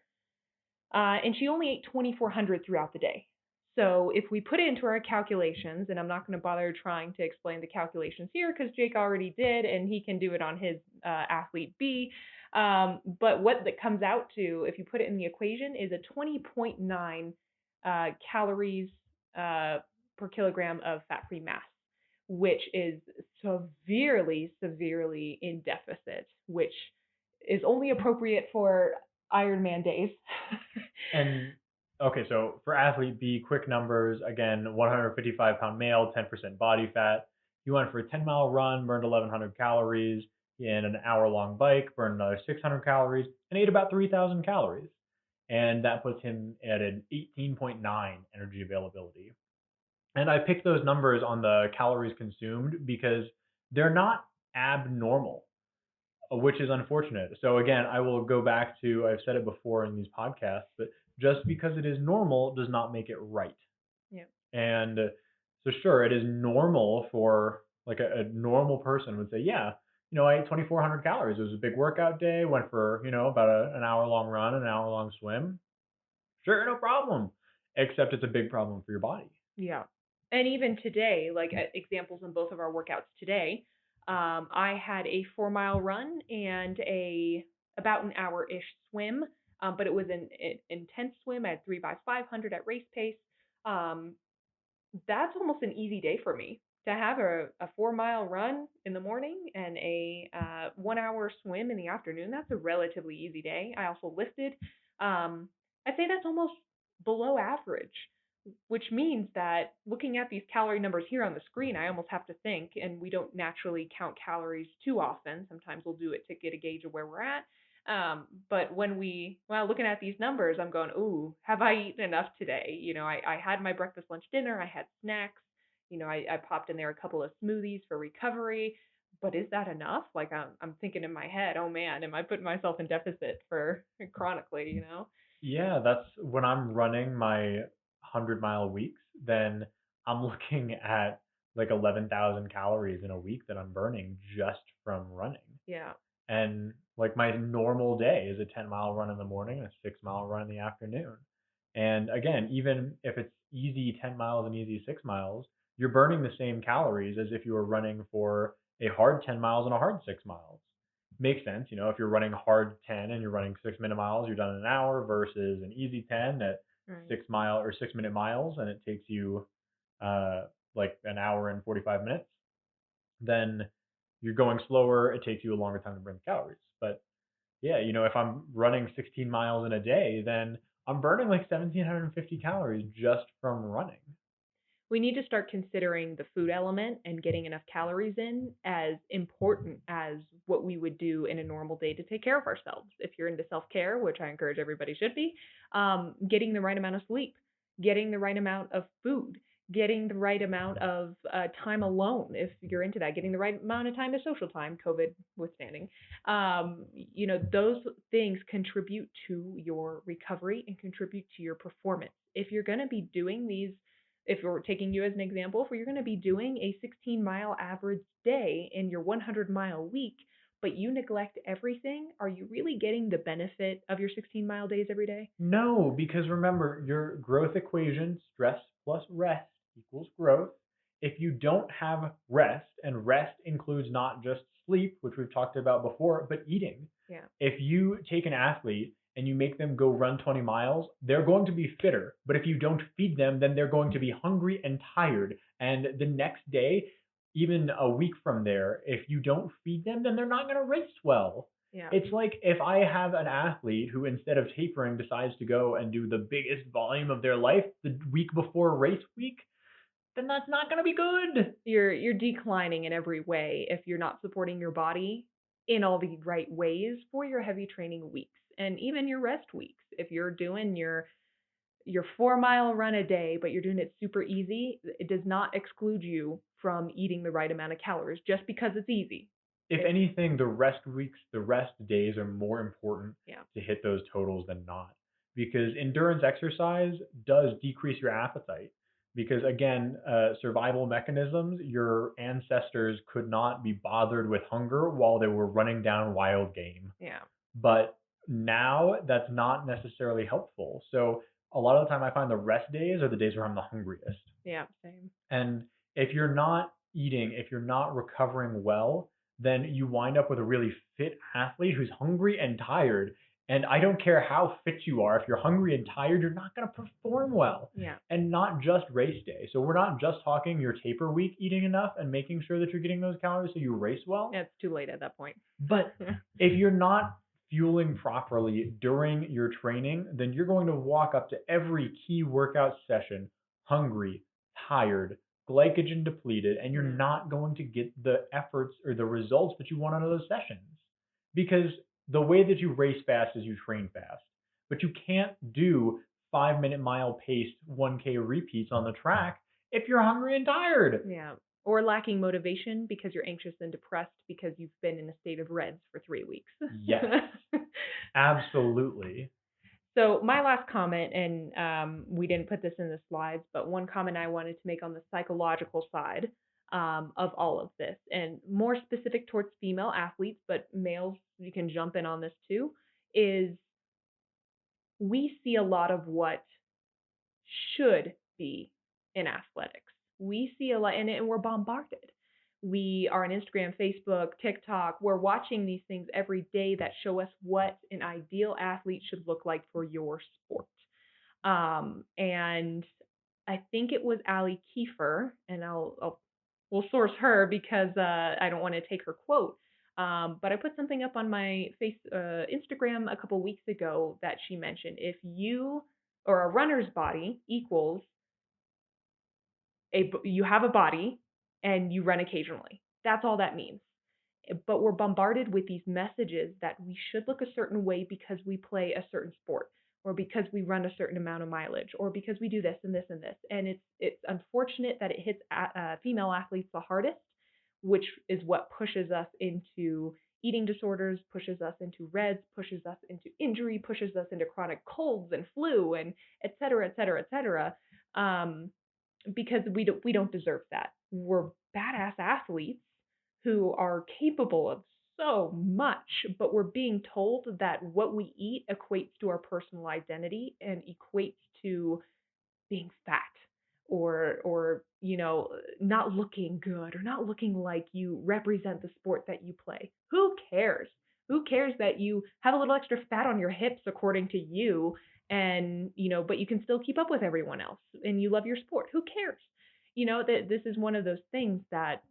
[SPEAKER 1] And she only ate 2,400 throughout the day. So if we put it into our calculations, and I'm not going to bother trying to explain the calculations here because Jake already did, and he can do it on his athlete B. But what that comes out to, if you put it in the equation, is a 20.9 calories per kilogram of fat-free mass, which is severely, severely in deficit, which is only appropriate for Ironman days.
[SPEAKER 2] And okay, so for athlete B, quick numbers again: 155-pound male, 10% body fat. He went for a 10-mile run, burned 1,100 calories. In an hour-long bike, burned another 600 calories, and ate about 3,000 calories. And that puts him at an 18.9 energy availability. And I picked those numbers on the calories consumed because they're not abnormal, which is unfortunate. So again, I will go back to, I've said it before in these podcasts, but just because it is normal does not make it right.
[SPEAKER 1] Yeah.
[SPEAKER 2] And so sure, it is normal for like a normal person would say, yeah, I ate 2,400 calories. It was a big workout day. Went for about an hour long run, an hour long swim. Sure, no problem. Except it's a big problem for your body.
[SPEAKER 1] Yeah. And even today, like examples in both of our workouts today, I had a 4 mile run and about an hour-ish swim, but it was an intense swim. I had 3 by 500 at race pace. Um, that's almost an easy day for me to have a 4 mile run in the morning and a 1 hour swim in the afternoon. That's a relatively easy day. I also lifted. I'd say that's almost below average, which means that looking at these calorie numbers here on the screen, I almost have to think, and we don't naturally count calories too often. Sometimes we'll do it to get a gauge of where we're at. But while looking at these numbers, I'm going, ooh, have I eaten enough today? I had my breakfast, lunch, dinner. I had snacks. I popped in there a couple of smoothies for recovery. But is that enough? Like I'm thinking in my head, oh man, am I putting myself in deficit for chronically?
[SPEAKER 2] Yeah, that's when I'm running my 100-mile weeks, then I'm looking at like 11,000 calories in a week that I'm burning just from running.
[SPEAKER 1] Yeah.
[SPEAKER 2] And like my normal day is a 10-mile run in the morning and a 6-mile run in the afternoon. And again, even if it's easy 10 miles and easy 6 miles, you're burning the same calories as if you were running for a hard 10 miles and a hard 6 miles. Makes sense. If you're running hard 10 and you're running 6 minute miles, you're done in an hour versus an easy 10 at
[SPEAKER 1] Right.
[SPEAKER 2] 6 mile or 6 minute miles and it takes you like an hour and 45 minutes. Then you're going slower, it takes you a longer time to burn the calories. But yeah, if I'm running 16 miles in a day, then I'm burning like 1,750 calories just from running.
[SPEAKER 1] We need to start considering the food element and getting enough calories in as important as what we would do in a normal day to take care of ourselves. If you're into self care, which I encourage everybody should be, getting the right amount of sleep, getting the right amount of food, getting the right amount of time alone, if you're into that, getting the right amount of time of social time, COVID withstanding. Those things contribute to your recovery and contribute to your performance. If you're going to be doing these, if we're taking you as an example, if you're going to be doing a 16-mile average day in your 100-mile week, but you neglect everything, are you really getting the benefit of your 16-mile days every day?
[SPEAKER 2] No, because remember, your growth equation, stress plus rest equals growth. if you don't have rest, and rest includes not just sleep, which we've talked about before, but eating.
[SPEAKER 1] Yeah.
[SPEAKER 2] If you take an athlete and you make them go run 20 miles, they're going to be fitter. But if you don't feed them, then they're going to be hungry and tired. And the next day, even a week from there, if you don't feed them, then they're not going to race well.
[SPEAKER 1] Yeah.
[SPEAKER 2] It's like if I have an athlete who, instead of tapering, decides to go and do the biggest volume of their life the week before race week, then that's not going to be good.
[SPEAKER 1] You're declining in every way if you're not supporting your body in all the right ways for your heavy training weeks and even your rest weeks. If you're doing your 4 mile run a day, but you're doing it super easy, it does not exclude you from eating the right amount of calories just because it's easy.
[SPEAKER 2] If anything, the rest weeks, the rest days are more important
[SPEAKER 1] Yeah.
[SPEAKER 2] to hit those totals than not. Because endurance exercise does decrease your appetite. Because again, survival mechanisms, your ancestors could not be bothered with hunger while they were running down wild game.
[SPEAKER 1] Yeah.
[SPEAKER 2] But now that's not necessarily helpful. So a lot of the time I find the rest days are the days where I'm the hungriest.
[SPEAKER 1] Yeah, same.
[SPEAKER 2] And if you're not eating, if you're not recovering well, then you wind up with a really fit athlete who's hungry and tired. And I don't care how fit you are, if you're hungry and tired, you're not going to perform well.
[SPEAKER 1] Yeah.
[SPEAKER 2] And not just race day. So we're not just talking your taper week eating enough and making sure that you're getting those calories so you race well.
[SPEAKER 1] Yeah, it's too late at that point.
[SPEAKER 2] But if you're not fueling properly during your training, then you're going to walk up to every key workout session hungry, tired, glycogen depleted, and you're not going to get the efforts or the results that you want out of those sessions. Because the way that you race fast is you train fast. But you can't do 5 minute mile paced 1K repeats on the track if you're hungry and tired.
[SPEAKER 1] Yeah. Or lacking motivation because you're anxious and depressed because you've been in a state of reds for 3 weeks.
[SPEAKER 2] Yes, absolutely.
[SPEAKER 1] So my last comment, and we didn't put this in the slides, but one comment I wanted to make on the psychological side of all of this, and more specific towards female athletes, but males, you can jump in on this too, is we see a lot of what should be in athletics. We see a lot, and we're bombarded. We are on Instagram, Facebook, TikTok. We're watching these things every day that show us what an ideal athlete should look like for your sport. And I think it was Ali Kiefer, and we'll source her because I don't want to take her quote. But I put something up on my Instagram a couple weeks ago that she mentioned. If you or a runner's body equals you have a body and you run occasionally. That's all that means. But we're bombarded with these messages that we should look a certain way because we play a certain sport or because we run a certain amount of mileage or because we do this and this and this. And it's unfortunate that it hits female athletes the hardest, which is what pushes us into eating disorders, pushes us into reds, pushes us into injury, pushes us into chronic colds and flu and et cetera, et cetera, et cetera. Because we don't deserve that. We're badass athletes who are capable of so much, but we're being told that what we eat equates to our personal identity and equates to being fat or not looking good or not looking like you represent the sport that you play. Who cares? Who cares that you have a little extra fat on your hips according to you and but you can still keep up with everyone else and you love your sport. Who cares? That this is one of those things that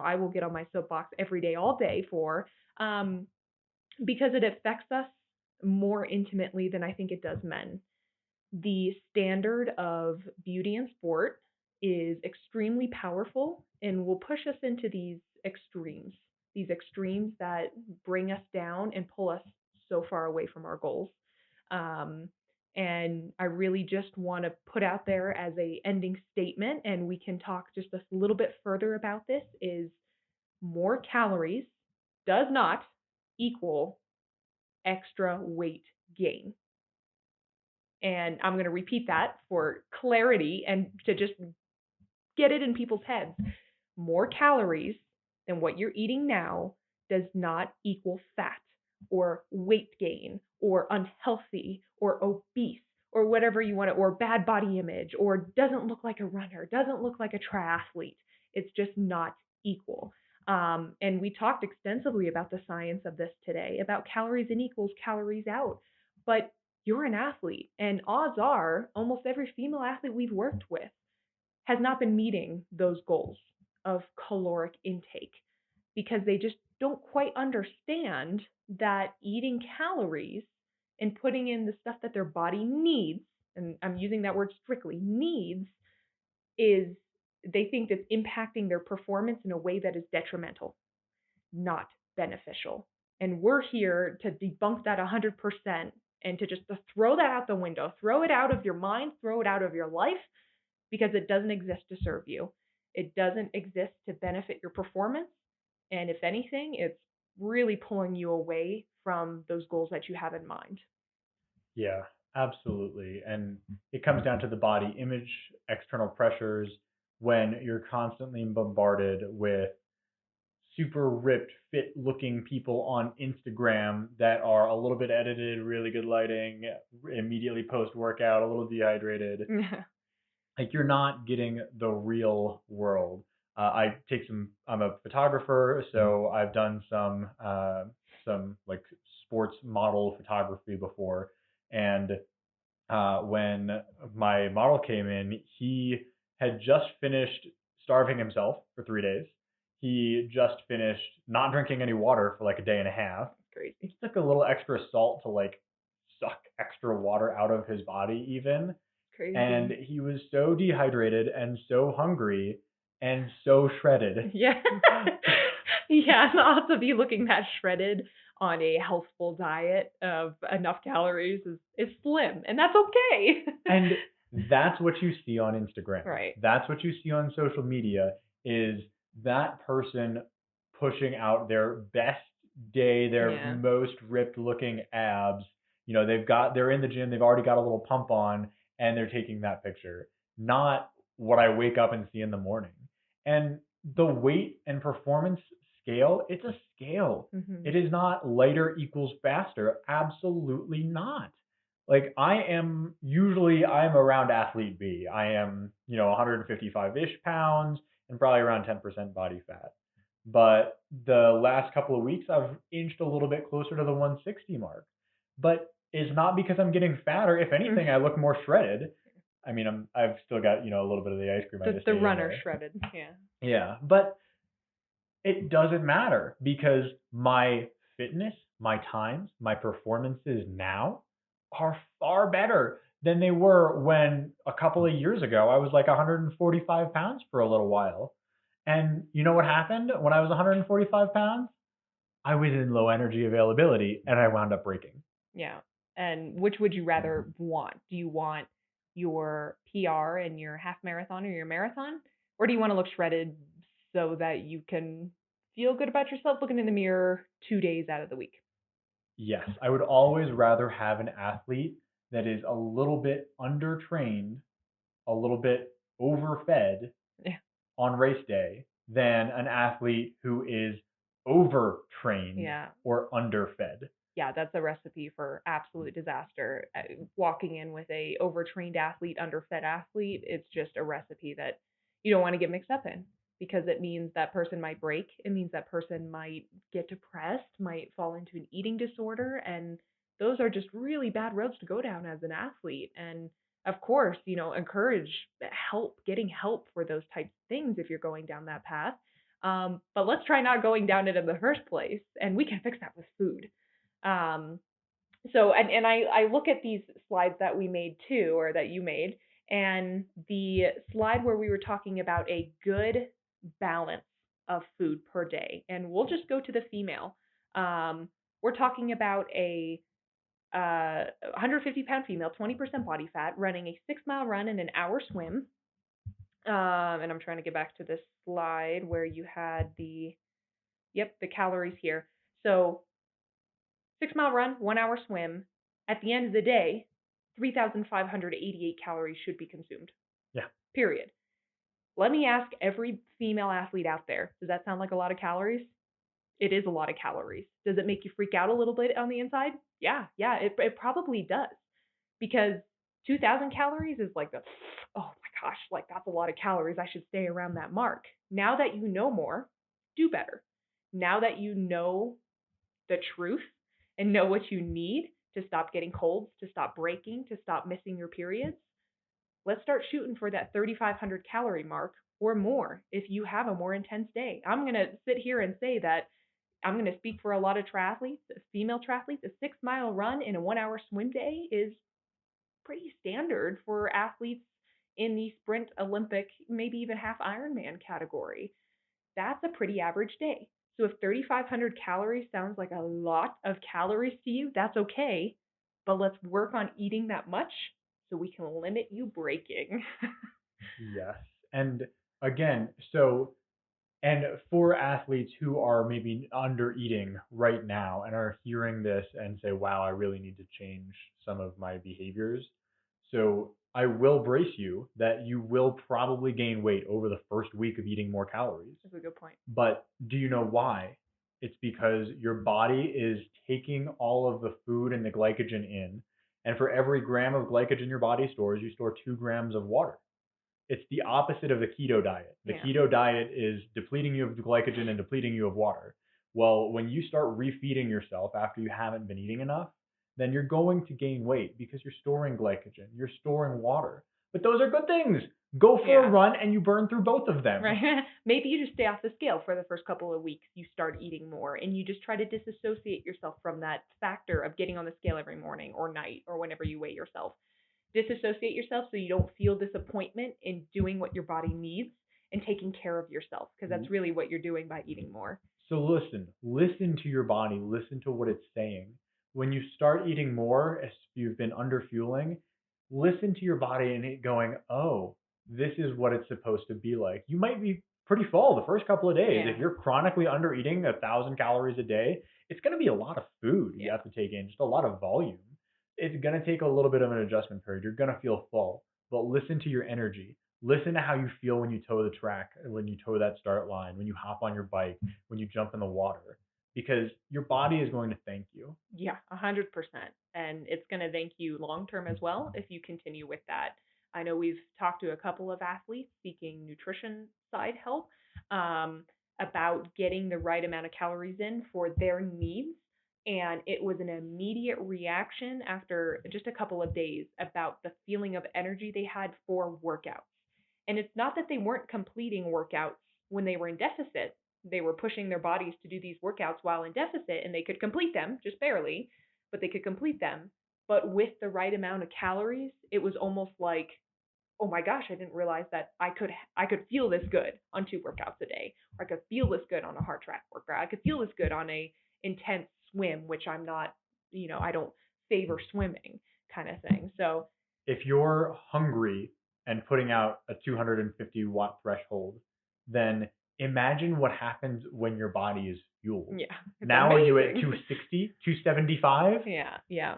[SPEAKER 1] I will get on my soapbox every day all day for because it affects us more intimately than I think it does men. The standard of beauty and sport is extremely powerful and will push us into these extremes that bring us down and pull us so far away from our goals. Um, and I really just want to put out there as a ending statement, and we can talk just a little bit further about this, is more calories does not equal extra weight gain. And I'm going to repeat that for clarity and to just get it in people's heads. More calories than what you're eating now does not equal fat or weight gain or unhealthy or obese or whatever you want to, or bad body image or doesn't look like a runner, doesn't look like a triathlete. It's just not equal. And we talked extensively about the science of this today, about calories in equals calories out. But you're an athlete, and odds are almost every female athlete we've worked with has not been meeting those goals of caloric intake because they just don't quite understand that eating calories and putting in the stuff that their body needs, and I'm using that word strictly, needs, is they think that's impacting their performance in a way that is detrimental, not beneficial. And we're here to debunk that 100% and to throw that out the window, throw it out of your mind, throw it out of your life, because it doesn't exist to serve you. It doesn't exist to benefit your performance. And if anything, it's really pulling you away from those goals that you have in mind.
[SPEAKER 2] Yeah, absolutely. And it comes down to the body image, external pressures, when you're constantly bombarded with super ripped, fit looking people on Instagram that are a little bit edited, really good lighting, immediately post workout, a little dehydrated. Like you're not getting the real world. I'm a photographer, so I've done some like sports model photography before. And when my model came in, he had just finished starving himself for 3 days. He just finished not drinking any water for like a day and a half.
[SPEAKER 1] Crazy.
[SPEAKER 2] He took a little extra salt to like suck extra water out of his body, even.
[SPEAKER 1] Crazy.
[SPEAKER 2] And he was so dehydrated and so hungry and so shredded.
[SPEAKER 1] Yeah. Yeah, not to be looking that shredded on a healthful diet of enough calories is slim, and that's okay.
[SPEAKER 2] And that's what you see on Instagram.
[SPEAKER 1] Right.
[SPEAKER 2] That's what you see on social media is that person pushing out their best day, their most ripped looking abs. You know, they're in the gym, they've already got a little pump on, and they're taking that picture. Not what I wake up and see in the morning. And the weight and performance scale, it's a scale.
[SPEAKER 1] Mm-hmm.
[SPEAKER 2] It is not lighter equals faster. Absolutely not. Like I'm around athlete B. I am, 155-ish pounds and probably around 10% body fat. But the last couple of weeks I've inched a little bit closer to the 160 mark. But it's not because I'm getting fatter. If anything, I look more shredded. I mean, I've still got, a little bit of the ice cream.
[SPEAKER 1] The runner shredded, yeah.
[SPEAKER 2] Yeah, but it doesn't matter because my fitness, my times, my performances now are far better than they were when a couple of years ago I was like 145 pounds for a little while. And you know what happened when I was 145 pounds? I was in low energy availability and I wound up breaking.
[SPEAKER 1] Yeah. And which would you rather want? Do you want your PR in your half marathon or your marathon? Or do you want to look shredded so that you can feel good about yourself looking in the mirror 2 days out of the week?
[SPEAKER 2] Yes, I would always rather have an athlete that is a little bit undertrained, a little bit overfed on race day than an athlete who is overtrained or underfed.
[SPEAKER 1] Yeah, that's a recipe for absolute disaster. Walking in with a overtrained athlete, underfed athlete, it's just a recipe that you don't want to get mixed up in because it means that person might break. It means that person might get depressed, might fall into an eating disorder, and those are just really bad roads to go down as an athlete. And of course, encourage getting help for those types of things if you're going down that path. But let's try not going down it in the first place, and we can fix that with food. I look at these slides that we made too, or that you made, and the slide where we were talking about a good balance of food per day, and we'll just go to the female. We're talking about a 150-pound female, 20% body fat, running a 6-mile run and an hour swim. And I'm trying to get back to this slide where you had the calories here. So 6-mile run, 1-hour swim. At the end of the day, 3,588 calories should be consumed.
[SPEAKER 2] Yeah.
[SPEAKER 1] Period. Let me ask every female athlete out there, does that sound like a lot of calories? It is a lot of calories. Does it make you freak out a little bit on the inside? Yeah, it probably does. Because 2,000 calories is like oh my gosh, like that's a lot of calories. I should stay around that mark. Now that you know more, do better. Now that you know the truth and know what you need to stop getting colds, to stop breaking, to stop missing your periods, let's start shooting for that 3,500 calorie mark or more if you have a more intense day. I'm going to sit here and say that I'm going to speak for a lot of triathletes, female triathletes. A 6 mile run in a 1 hour swim day is pretty standard for athletes in the sprint, Olympic, maybe even half Ironman category. That's a pretty average day. So if 3,500 calories sounds like a lot of calories to you, that's okay. But let's work on eating that much so we can limit you breaking.
[SPEAKER 2] Yes. And again, and for athletes who are maybe under eating right now and are hearing this and say, wow, I really need to change some of my behaviors. So I will brace you that you will probably gain weight over the first week of eating more calories.
[SPEAKER 1] That's a good point.
[SPEAKER 2] But do you know why? It's because your body is taking all of the food and the glycogen in. And for every gram of glycogen your body stores, you store 2 grams of water. It's the opposite of the keto diet. The keto diet is depleting you of glycogen and depleting you of water. Well, when you start refeeding yourself after you haven't been eating enough, then you're going to gain weight because you're storing glycogen, you're storing water. But those are good things. Go for a run and you burn through both of them.
[SPEAKER 1] Right. Maybe you just stay off the scale for the first couple of weeks. You start eating more and you just try to disassociate yourself from that factor of getting on the scale every morning or night or whenever you weigh yourself. Disassociate yourself so you don't feel disappointment in doing what your body needs and taking care of yourself, because that's really what you're doing by eating more.
[SPEAKER 2] So listen to your body, listen to what it's saying. When you start eating more, if you've been under fueling, listen to your body and it going, oh, this is what it's supposed to be like. You might be pretty full the first couple of days. If you're chronically under eating 1,000 calories a day, it's going to be a lot of food you have to take in, just a lot of volume. It's going to take a little bit of an adjustment period. You're going to feel full, but listen to your energy. Listen to how you feel when you toe the track, when you toe that start line, when you hop on your bike, when you jump in the water, because your body is going to thank you.
[SPEAKER 1] Yeah, 100%. And it's going to thank you long term as well if you continue with that. I know we've talked to a couple of athletes seeking nutrition side help about getting the right amount of calories in for their needs. And it was an immediate reaction after just a couple of days about the feeling of energy they had for workouts. And it's not that they weren't completing workouts when they were in deficit. They were pushing their bodies to do these workouts while in deficit, and they could complete them, just barely, but they could complete them. But with the right amount of calories, it was almost like, oh my gosh, I didn't realize that I could feel this good on 2 workouts a day, or I could feel this good on a hard track workout. I could feel this good on a intense swim, which I'm not, I don't favor swimming kind of thing. So
[SPEAKER 2] if you're hungry and putting out a 250-watt threshold, then imagine what happens when your body is fueled.
[SPEAKER 1] Yeah.
[SPEAKER 2] Now amazing. Are you at 260, 275?
[SPEAKER 1] Yeah.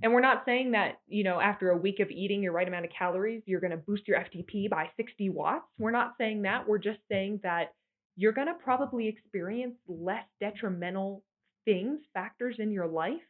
[SPEAKER 1] And we're not saying that, after a week of eating your right amount of calories, you're going to boost your FTP by 60 watts. We're not saying that. We're just saying that you're going to probably experience less detrimental factors in your life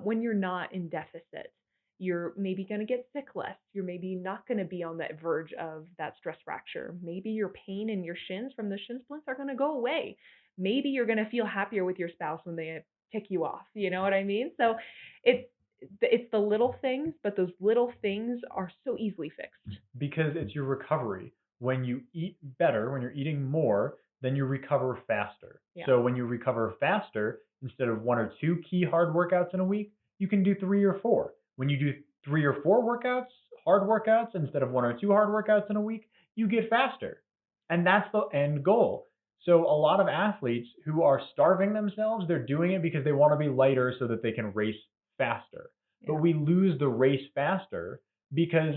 [SPEAKER 1] when you're not in deficit. You're maybe going to get sick less. You're maybe not going to be on that verge of that stress fracture. Maybe your pain in your shins from the shin splints are going to go away. Maybe you're going to feel happier with your spouse when they tick you off. You know what I mean? So it's the little things, but those little things are so easily fixed.
[SPEAKER 2] Because it's your recovery. When you eat better, when you're eating more, then you recover faster. Yeah. So when you recover faster, instead of 1 or 2 key hard workouts in a week, you can do 3 or 4. When you do 3 or 4 workouts, hard workouts, instead of 1 or 2 hard workouts in a week, you get faster. And that's the end goal. So a lot of athletes who are starving themselves, they're doing it because they want to be lighter so that they can race faster. Yeah. But we lose the race faster because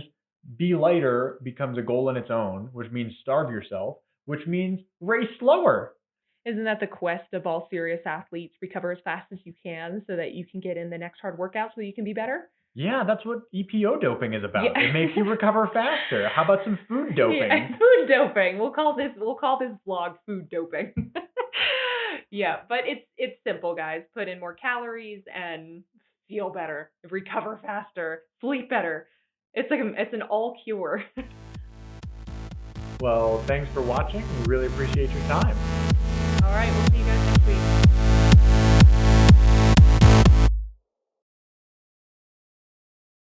[SPEAKER 2] be lighter becomes a goal in its own, which means starve yourself, which means race slower.
[SPEAKER 1] Isn't that the quest of all serious athletes? Recover as fast as you can so that you can get in the next hard workout so you can be better?
[SPEAKER 2] Yeah, that's what EPO doping is about. Yeah. It makes you recover faster. How about some food doping?
[SPEAKER 1] Yeah, food doping. We'll call this vlog food doping. Yeah, but it's simple, guys. Put in more calories and feel better, recover faster, sleep better. It's an all cure.
[SPEAKER 2] Well, thanks for watching. We really appreciate your time.
[SPEAKER 1] All right, we'll see you guys next week.